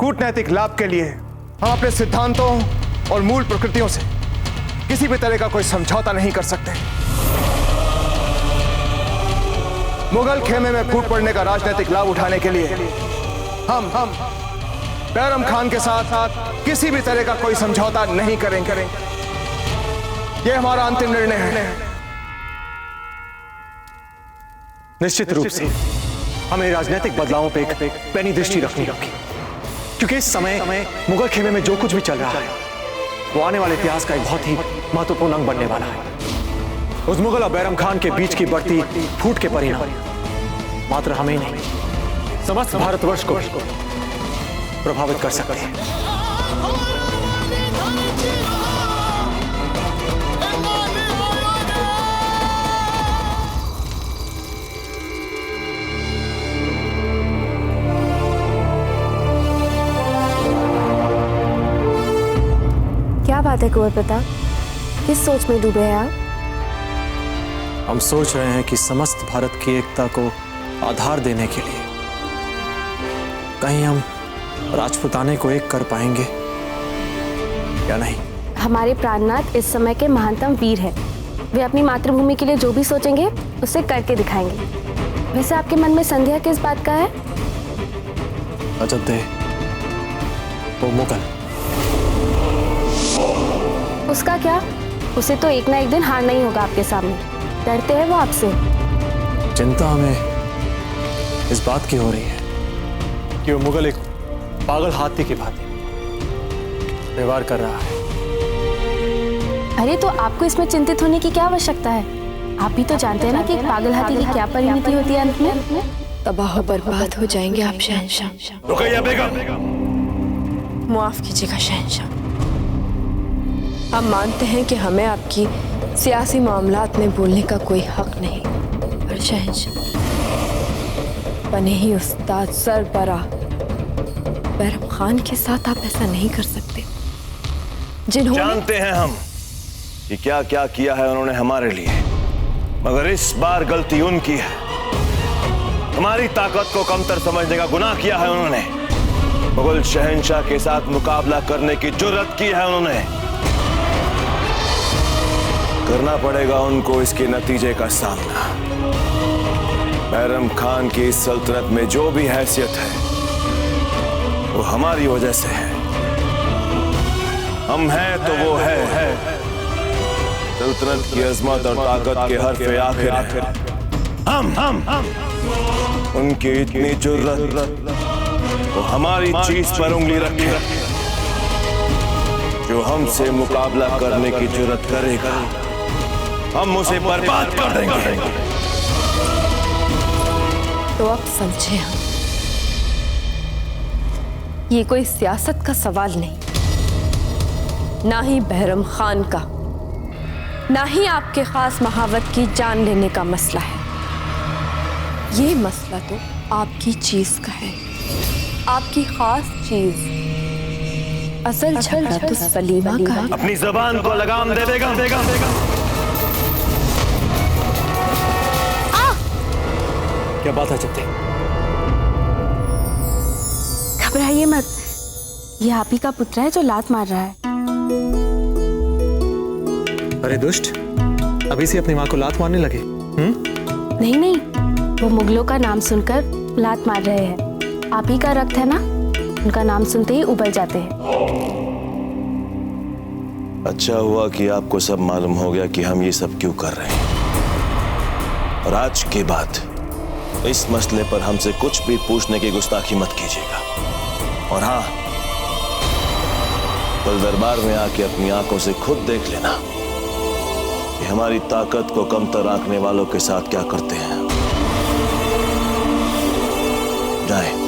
कूटनैतिक लाभ के लिए हम अपने सिद्धांतों और मूल प्रकृतियों से किसी भी तरह का कोई समझौता नहीं कर सकते। मुगल खेमे में फूट पड़ने का राजनीतिक लाभ उठाने के लिए हम बैरम खान के साथ किसी भी तरह का कोई समझौता नहीं करेंगे। यह हमारा अंतिम निर्णय है। निश्चित रूप से हमें राजनीतिक बदलावों पे एक पैनी दृष्टि रखनी होगी, क्योंकि इस समय मुगल खेमे में जो कुछ भी चल रहा है वो आने वाले इतिहास का एक बहुत ही महत्वपूर्ण अंग बनने वाला है। उस मुगल और बैरम खान के बीच की बढ़ती फूट के परिणाम मात्र हमें नहीं, समस्त भारतवर्ष को प्रभावित कर सकते हैं। क्या बात है कुंवर प्रताप, किस सोच में डूबे हैं आप? हम सोच रहे हैं कि समस्त भारत की एकता को आधार देने के लिए कहीं हम राजपुताने को एक कर पाएंगे या नहीं। हमारे प्राणनाथ इस समय के महानतम वीर हैं। वे अपनी मातृभूमि के लिए जो भी सोचेंगे उसे करके दिखाएंगे। वैसे आपके मन में संदेह किस बात का है? अयोध्या, वो मुगल। उसका क्या? उसे तो एक ना एक दिन हारना ही होगा आपके सामने। डरते हैं वो आपसे। चिंता हमें इस बात की हो रही है कि वो मुगल एक पागल हाथी की भांति व्यवहार कर रहा है। अरे तो आपको इसमें चिंतित होने की क्या आवश्यकता है? आप भी तो जानते हैं ना कि एक पागल हाथी की क्या परिणति होती है अंत में? तबाह बर्बाद हो जाएंगे आप शहंशाह। रुकैया बेगम, माफ कीजिएगा शहंशाह, हम मानते हैं कि हमें आपकी सियासी मामलात में बोलने का कोई हक नहीं, पर शहंशाह, बने ही उस्ताद सरबरा बैरम खान के साथ आप ऐसा नहीं कर सकते, जिन्होंने जानते हैं हम कि क्या क्या किया है उन्होंने हमारे लिए, मगर इस बार गलती उनकी है। हमारी ताकत को कमतर समझने का गुनाह किया है उन्होंने। मुगल शहंशाह के साथ मुकाबला करने की जुर्रत की है उन्होंने। करना पड़ेगा उनको इसके नतीजे का सामना। बैरम खान की इस सल्तनत में जो भी हैसियत है वो हमारी वजह से है। हम हैं तो वो है। सल्तनत की अजमत और ताकत के हर्फ़े आखिर है हम। उनकी इतनी जुर्रत वो हमारी चीज पर उंगली रखे। जो हमसे मुकाबला करने की जुर्रत करेगा हम उसे बर्बाद कर देंगे। तो अब समझे हम, ये कोई सियासत का सवाल नहीं, ना ही बैरम खान का, ना ही आपके खास महावत की जान लेने का मसला है। ये मसला तो आपकी चीज का है, आपकी खास चीज। असल झगड़ा तो सलीमा का है। अपनी जबान को लगाम दे देगा। क्या बात है चित्ते? घबराइए मत, ये आप ही का पुत्र है जो लात मार रहा है। अरे दुष्ट, अभी से अपनी माँ को लात मारने लगे? नहीं, वो मुगलों का नाम सुनकर लात मार रहे हैं। आप ही का रक्त है ना, उनका नाम सुनते ही उबल जाते हैं। अच्छा हुआ कि आपको सब मालूम हो गया कि हम ये सब क्यों कर रहे हैं। और आज के बाद इस मसले पर हमसे कुछ भी पूछने की गुस्ताखी मत कीजिएगा। और हाँ, कल दरबार में आके अपनी आंखों से खुद देख लेना कि हमारी ताकत को कमतर आंकने वालों के साथ क्या करते हैं। जाए।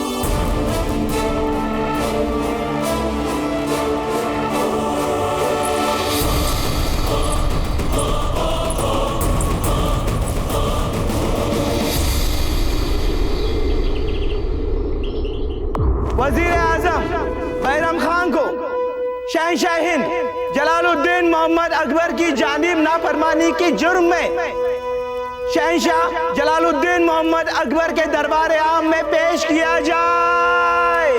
वजीर आजम बैरम खान को शहंशाह हिंद जलालुद्दीन मोहम्मद अकबर की जानिब नाफरमानी की जुर्म में शहंशाह जलालुद्दीन मोहम्मद अकबर के दरबार आम में पेश किया जाए।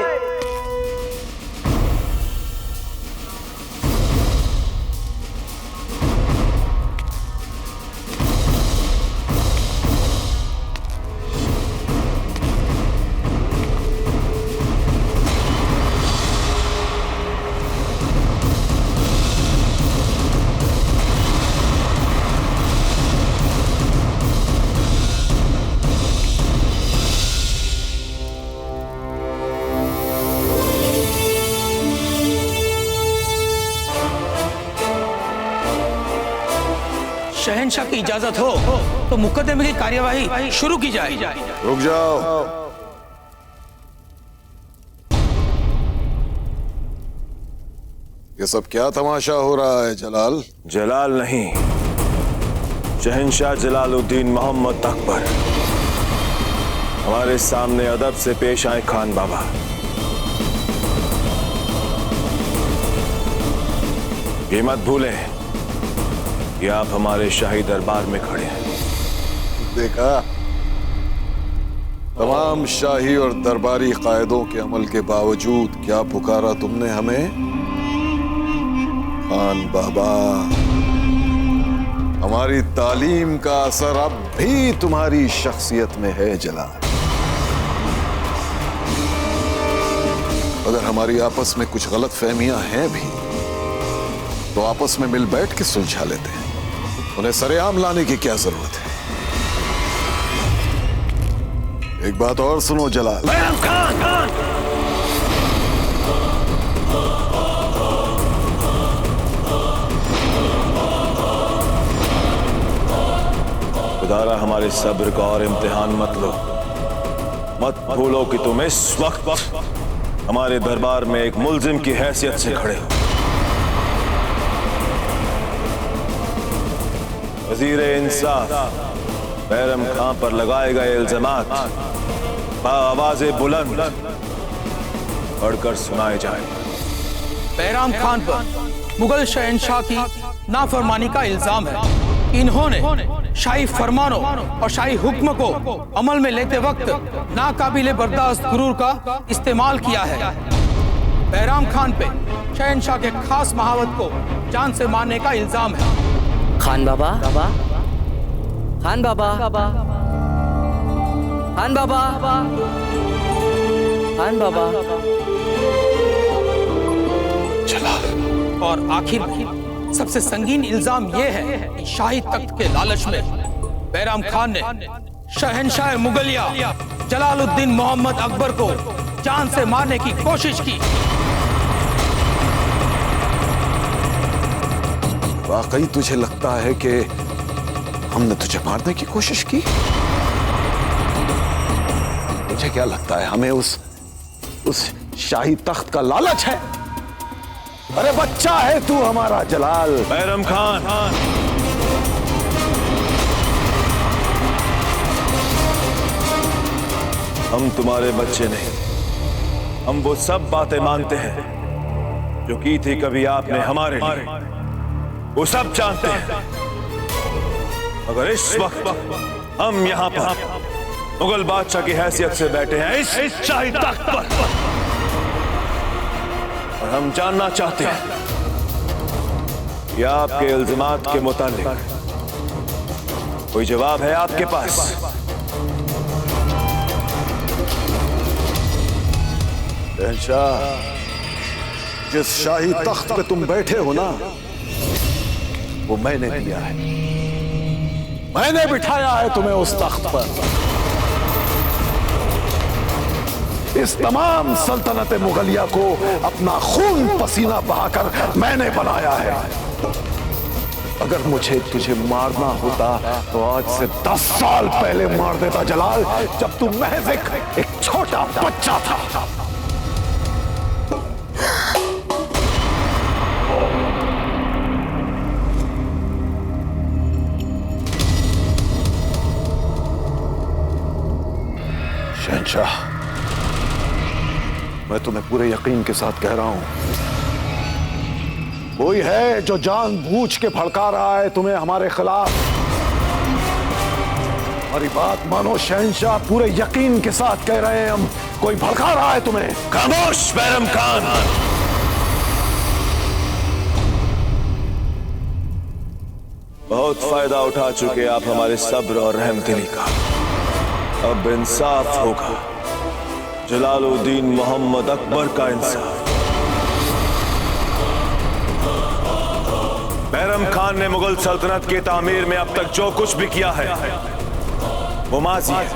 शहंशाह की इजाजत हो तो मुकदमे की कार्यवाही शुरू की जाए। रुक जाओ। ये सब क्या तमाशा हो रहा है जलाल? जलाल नहीं, शहंशाह जलालुद्दीन मोहम्मद अकबर हमारे सामने अदब से पेश आए खान बाबा। ये मत भूलें कि आप हमारे शाही दरबार में खड़े हैं। देखा, तमाम शाही और दरबारी कायदों के अमल के बावजूद क्या पुकारा तुमने हमें? खान बाबा, हमारी तालीम का असर अब भी तुम्हारी शख्सियत में है जलाल। अगर हमारी आपस में कुछ गलत फहमियां हैं भी तो आपस में मिल बैठ के सुलझा लेते हैं। उन्हें सरेआम लाने की क्या जरूरत है? एक बात और सुनो जलाल। खुदारा हमारे सब्र का और इम्तिहान मत लो। मत भूलो कि तुम इस वक्त हमारे दरबार में एक मुल्जिम की हैसियत से खड़े हो। वजीर इंसाफ बैरम खां पर लगाए गए इल्जामात आवाज़े बुलंद पढ़कर सुनाए जाए। बैराम खान पर मुगल शहंशाह की नाफरमानी का इल्जाम है। इन्होंने शाही फरमानों और शाही हुक्म को अमल में लेते वक्त नाकाबिले बर्दाश्त गुरूर का इस्तेमाल किया है। बैराम खान पे शहंशाह के खास महावत को जान से मारने का इल्जाम है। खान बाबा, खान बाबा, खान बाबा, खान बाबा। जलाल। और आखिर सबसे संगीन इल्जाम यह है कि शाही तख्त के लालच में बैराम खान ने शहंशाह मुगलिया जलालुद्दीन मोहम्मद अकबर को जान से मारने की कोशिश की। वाकई तुझे लगता है कि हमने तुझे मारने की कोशिश की? तुझे क्या लगता है हमें उस शाही तख्त का लालच है? अरे बच्चा है तू हमारा जलाल। बैरम खान, हम तुम्हारे बच्चे नहीं। हम वो सब बातें मानते हैं जो की थी कभी आपने हमारे लिए। वो सब जानते हैं। मगर इस वक्त हम यहाँ पर मुगल बादशाह की हैसियत से बैठे हैं इस शाही तख्त पर, और हम जानना चाहते हैं कि आपके इल्जामात के मुतालिक कोई जवाब है आपके पास? शहंशाह, जिस शाही तख्त पे तुम बैठे हो ना, वो मैंने दिया है। मैंने बिठाया है तुम्हें उस तख्त पर। इस तमाम सल्तनत मुगलिया को अपना खून पसीना बहाकर मैंने बनाया है। अगर मुझे तुझे मारना होता तो आज से 10 साल पहले मार देता जलाल, जब तू महज एक छोटा बच्चा था। शहंशाह, मैं तुम्हें पूरे यकीन के साथ कह रहा हूं, कोई है जो जानबूझ के भड़का रहा है तुम्हें हमारे खिलाफ। हमारी बात मानो शहंशाह, पूरे यकीन के साथ कह रहे हैं हम, कोई भड़का रहा है तुम्हें। खामोश बैरम खान। बहुत फायदा उठा चुके आप हमारे सब्र और रहमदिली का। अब इंसाफ होगा, जलालुद्दीन मोहम्मद अकबर का इंसाफ। बैरम खान ने मुगल सल्तनत की तामीर में अब तक जो कुछ भी किया है वो माजी है।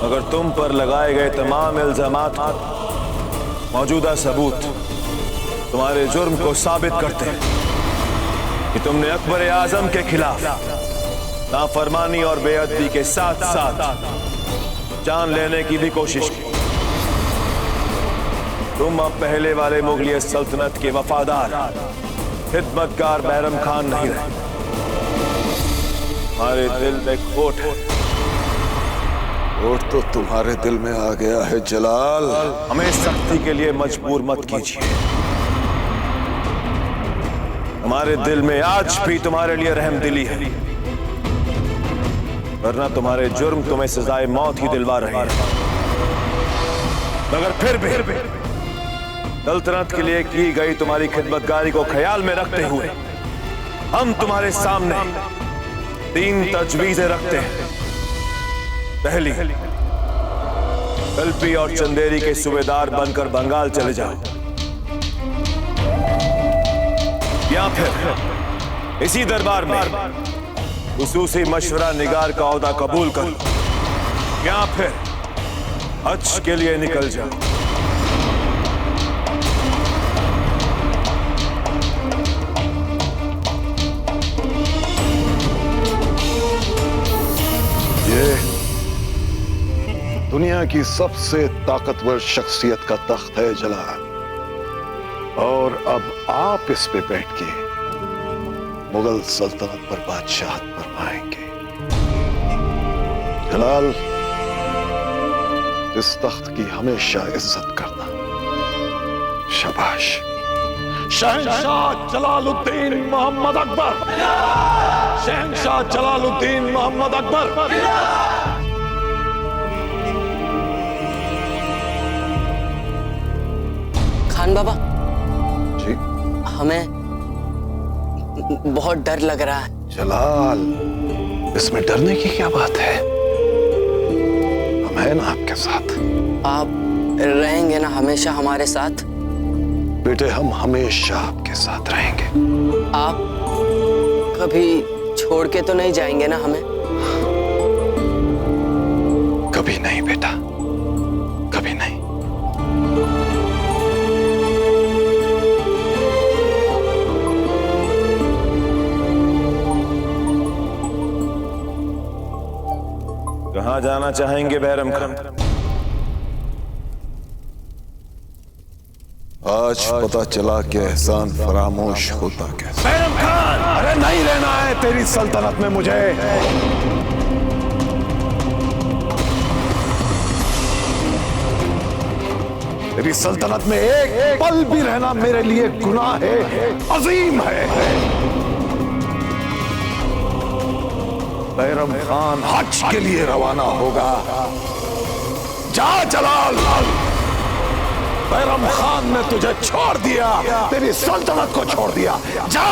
अगर तुम पर लगाए गए तमाम इल्जामात मौजूदा सबूत तुम्हारे जुर्म को साबित करते हैं कि तुमने अकबर आजम के खिलाफ नाफरमानी और बेअदबी के साथ साथ जान लेने की भी कोशिश की। तुम अब पहले वाले मुगलिया सल्तनत के वफादार खिदमतगार बैरम खान नहीं रहे। हमारे दिल में खोट है। खोट तो तुम्हारे दिल में आ गया है जलाल। हमें सख्ती के लिए मजबूर मत कीजिए। हमारे दिल में आज भी तुम्हारे लिए रहमदिली है, वरना तुम्हारे जुर्म तुम्हें सजाए मौत ही दिलवा रहे हैं। मगर फिर भी सल्तनत के लिए की गई तुम्हारी खिदमतगारी को ख्याल में रखते हुए हम तुम्हारे सामने 3 तजवीजें रखते हैं। पहली, कल्पी और चंदेरी के सूबेदार बनकर बंगाल चले जाओ, या फिर इसी दरबार में खुसूसी मशवरा निगार का ओहदा कबूल कर लो, या फिर हज के लिए निकल जाओ। ये दुनिया की सबसे ताकतवर शख्सियत का तख्त है जलाल, और अब आप इस पे बैठ के मुगल सल्तनत पर बादशाहत फरमाएंगे। जलाल, इस तख्त की हमेशा इज्जत करना। शाबाश। शहंशाह जलालुद्दीन मोहम्मद अकबर, शहंशाह जलालुद्दीन मोहम्मद अकबर। खान बाबा जी, हमें बहुत डर लग रहा है। जलाल, इसमें डरने की क्या बात है? हम हैं ना आपके साथ। आप रहेंगे ना हमेशा हमारे साथ? बेटे, हम हमेशा आपके साथ रहेंगे। आप कभी छोड़ के तो नहीं जाएंगे ना हमें? कभी नहीं बेटा, कभी नहीं। कहां जाना चाहेंगे बैरम खान? आज पता चला कि एहसान फरामोश होता कैसे। बैरम खान, अरे नहीं रहना है तेरी सल्तनत में मुझे। तेरी सल्तनत में एक पल भी रहना मेरे लिए गुनाह है, अजीम है। बैरम खान हज के लिए रवाना होगा। जा जलाल, बैरम खान ने तुझे छोड़ दिया, तेरी सल्तनत को छोड़ दिया। जा।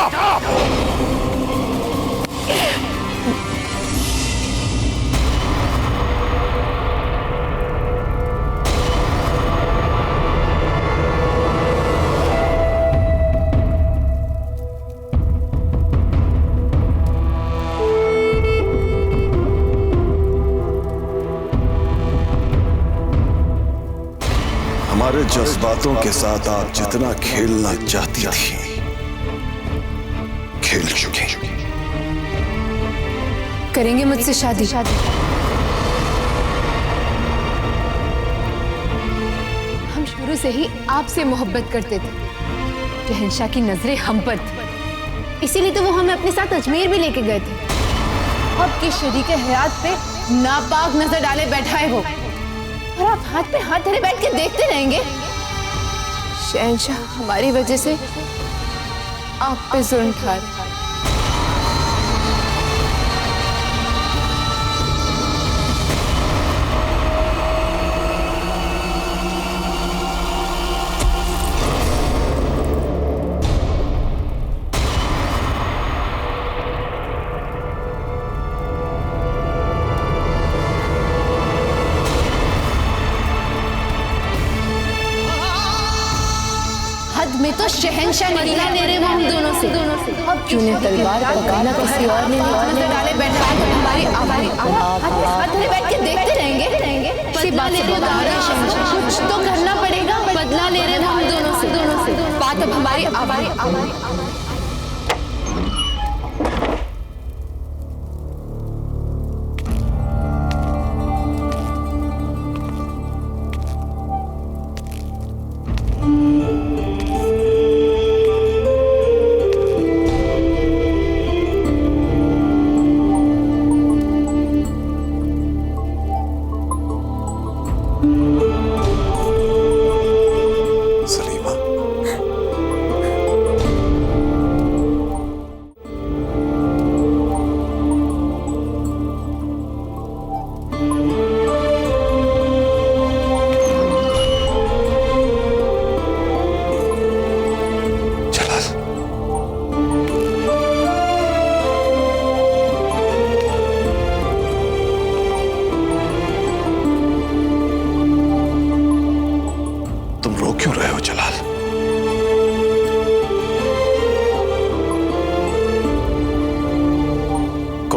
हमारे जज्बातों के साथ आप जितना खेलना चाहती थी, खेल चुकी। करेंगे मुझसे शादी? हम शुरू से ही आपसे मोहब्बत करते थे। शहंशाह की नजरें हम पर थी, इसीलिए तो वो हमें अपने साथ अजमेर भी लेके गए थे। अब के शरीके हयात पे नापाक नजर डाले बैठा है वो, और आप हाथ पे हाथ धरे बैठ के देखते रहेंगे। शहंशाह हमारी वजह से आप पे जुल्म खा रहे हैं। में तो शहंशाह निकला ले रहे वो हम दोनों से। अब क्यों ने तलवार पकड़ना किसी और ने नजर डाले बैठा है। हमारी हाथ धरे बैठ के देखते रहेंगे। बदला ले रहे कुछ तो करना पड़ेगा। बदला ले रहे हम दोनों से। बात अब हमारी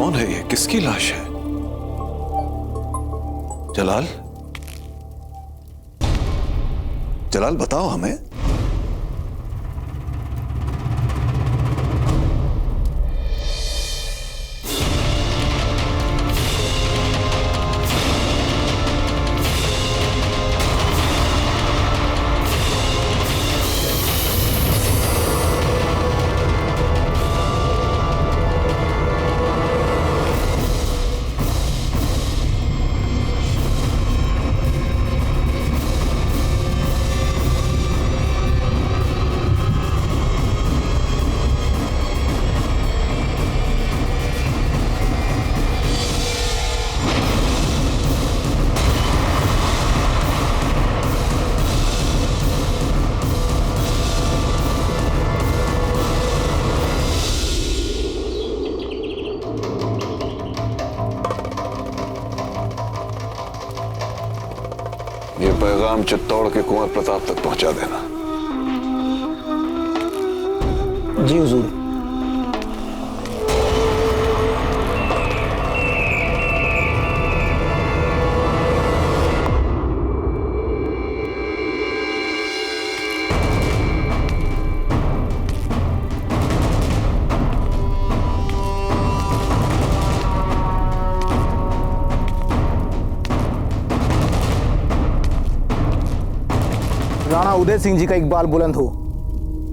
कौन है ये? किसकी लाश है? जलाल, जलाल बताओ हमें। ये पैगाम चित्तौड़ के कुंवर प्रताप तक पहुंचा देना। जी हुजूर। राणा उदय सिंह जी का इकबाल बुलंद हो।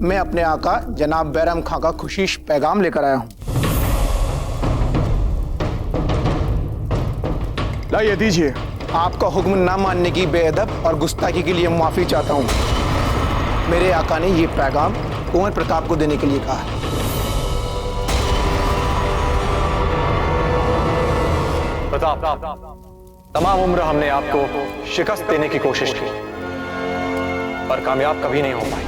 मैं अपने आका जनाब बैरम खां का खुशीश पैगाम लेकर आया हूं। लाइए दीजिए। आपका हुक्म ना मानने की बेअदब और गुस्ताखी के लिए माफी चाहता हूं। मेरे आका ने यह पैगाम कुंवर प्रताप को देने के लिए कहा है। प्रताप, तमाम उम्र हमने आपको शिकस्त देने की कोशिश की, पर कामयाब कभी नहीं हो पाई।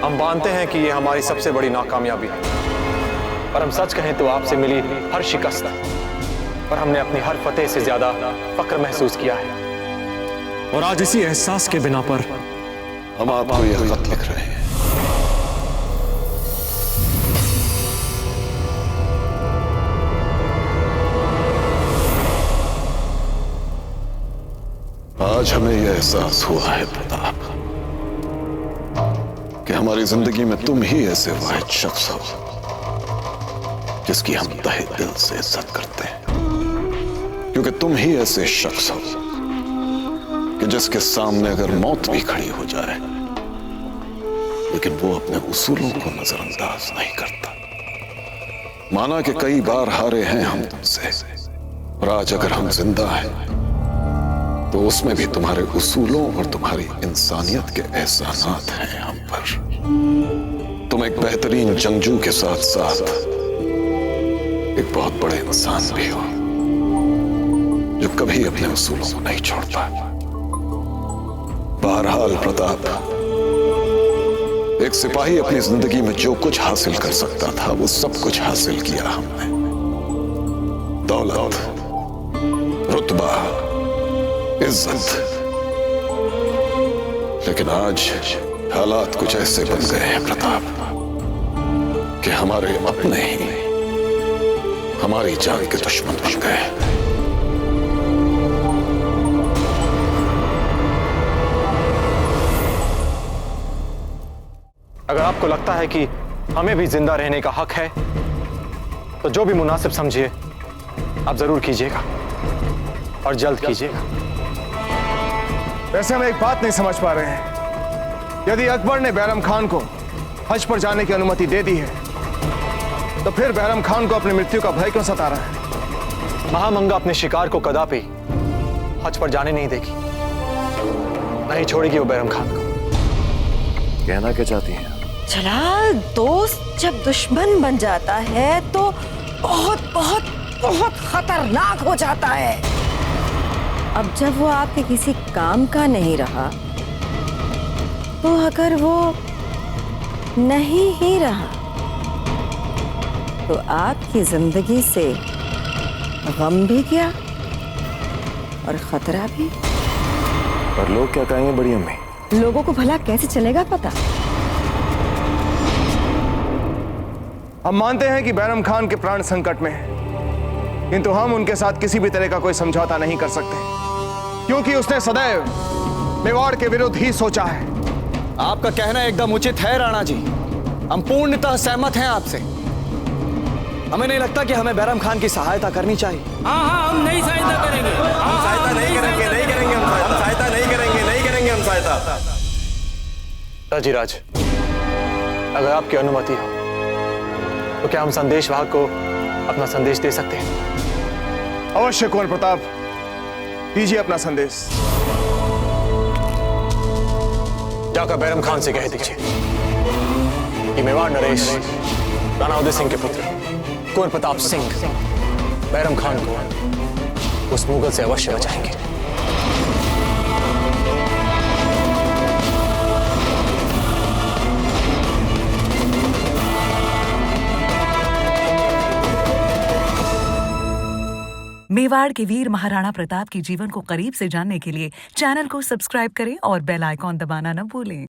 हम मानते हैं कि यह हमारी सबसे बड़ी नाकामयाबी है, पर हम सच कहें तो आपसे मिली हर शिकस्त पर हमने अपनी हर फतेह से ज्यादा फक्र महसूस किया है। और आज इसी एहसास के बिना पर हम आपको यह खत लिख रहे हैं। आज हमें यह एहसास हुआ है प्रताप कि हमारी जिंदगी में तुम ही ऐसे वाहिद शख्स हो जिसकी हम तहे दिल से इज्जत करते हैं, क्योंकि तुम ही ऐसे शख्स हो कि जिसके सामने अगर मौत भी खड़ी हो जाए लेकिन वो अपने उसूलों को नजरअंदाज नहीं करता। माना कि कई बार हारे हैं हम तुमसे, और आज अगर हम जिंदा हैं तो उसमें भी तुम्हारे उसूलों और तुम्हारी इंसानियत के एहसानात हैं हम पर। तुम एक बेहतरीन जंगजू के साथ साथ एक बहुत बड़े इंसान भी हो जो कभी अपने उसूलों को नहीं छोड़ता। बहरहाल प्रताप, एक सिपाही अपनी जिंदगी में जो कुछ हासिल कर सकता था वो सब कुछ हासिल किया हमने। दौलत, रुतबा, इज्जत, लेकिन आज हालात कुछ ऐसे बन गए हैं प्रताप कि हमारे अपने ही हमारी जान के दुश्मन बन गए। अगर आपको लगता है कि हमें भी जिंदा रहने का हक है तो जो भी मुनासिब समझिए आप जरूर कीजिएगा और जल्द कीजिएगा। वैसे हम एक बात नहीं समझ पा रहे हैं, यदि अकबर ने बैरम खान को हज पर जाने की अनुमति दे दी है तो फिर बैरम खान को अपनी मृत्यु का भय क्यों सता रहा है? महामंगा अपने शिकार को कदापि हज पर जाने नहीं देगी, नहीं छोड़ेगी वो बैरम खान को। कहना क्या चाहती हैं? जलाल, दोस्त जब दुश्मन बन जाता है तो बहुत बहुत बहुत खतरनाक हो जाता है। अब जब वो आपके किसी काम का नहीं रहा तो अगर वो नहीं ही रहा तो आपकी जिंदगी से गम भी गया और खतरा भी। पर लोग क्या कहेंगे बड़ी अम्मी? लोगों को भला कैसे चलेगा पता? हम मानते हैं कि बैरम खान के प्राण संकट में हैं, किंतु हम उनके साथ किसी भी तरह का कोई समझौता नहीं कर सकते, क्योंकि उसने सदैव मेवाड़ के विरुद्ध ही सोचा है। आपका कहना एकदम उचित है राणा जी, हम पूर्णतः सहमत हैं आपसे। हमें नहीं लगता कि हमें बैरम खान की सहायता करनी चाहिए। हाँ हम नहीं सहायता करेंगे, हम सहायता नहीं करेंगे, हम सहायता नहीं करेंगे, हम सहायता। राजीराज, अगर आपकी अनुमति हो तो क्या हम संदेश वाहक को अपना संदेश दे सकते हैं? अवश्य कुंवर प्रताप, दीजिए अपना संदेश। जाकर बैरम खान से कह दीजिए कि मेवाड़ नरेश राणा उदय सिंह के पुत्र कुंवर प्रताप सिंह बैरम खान को उस मुगल से अवश्य बचाएंगे। मेवाड़ के वीर महाराणा प्रताप के जीवन को करीब से जानने के लिए चैनल को सब्सक्राइब करें और बेल आइकॉन दबाना न भूलें।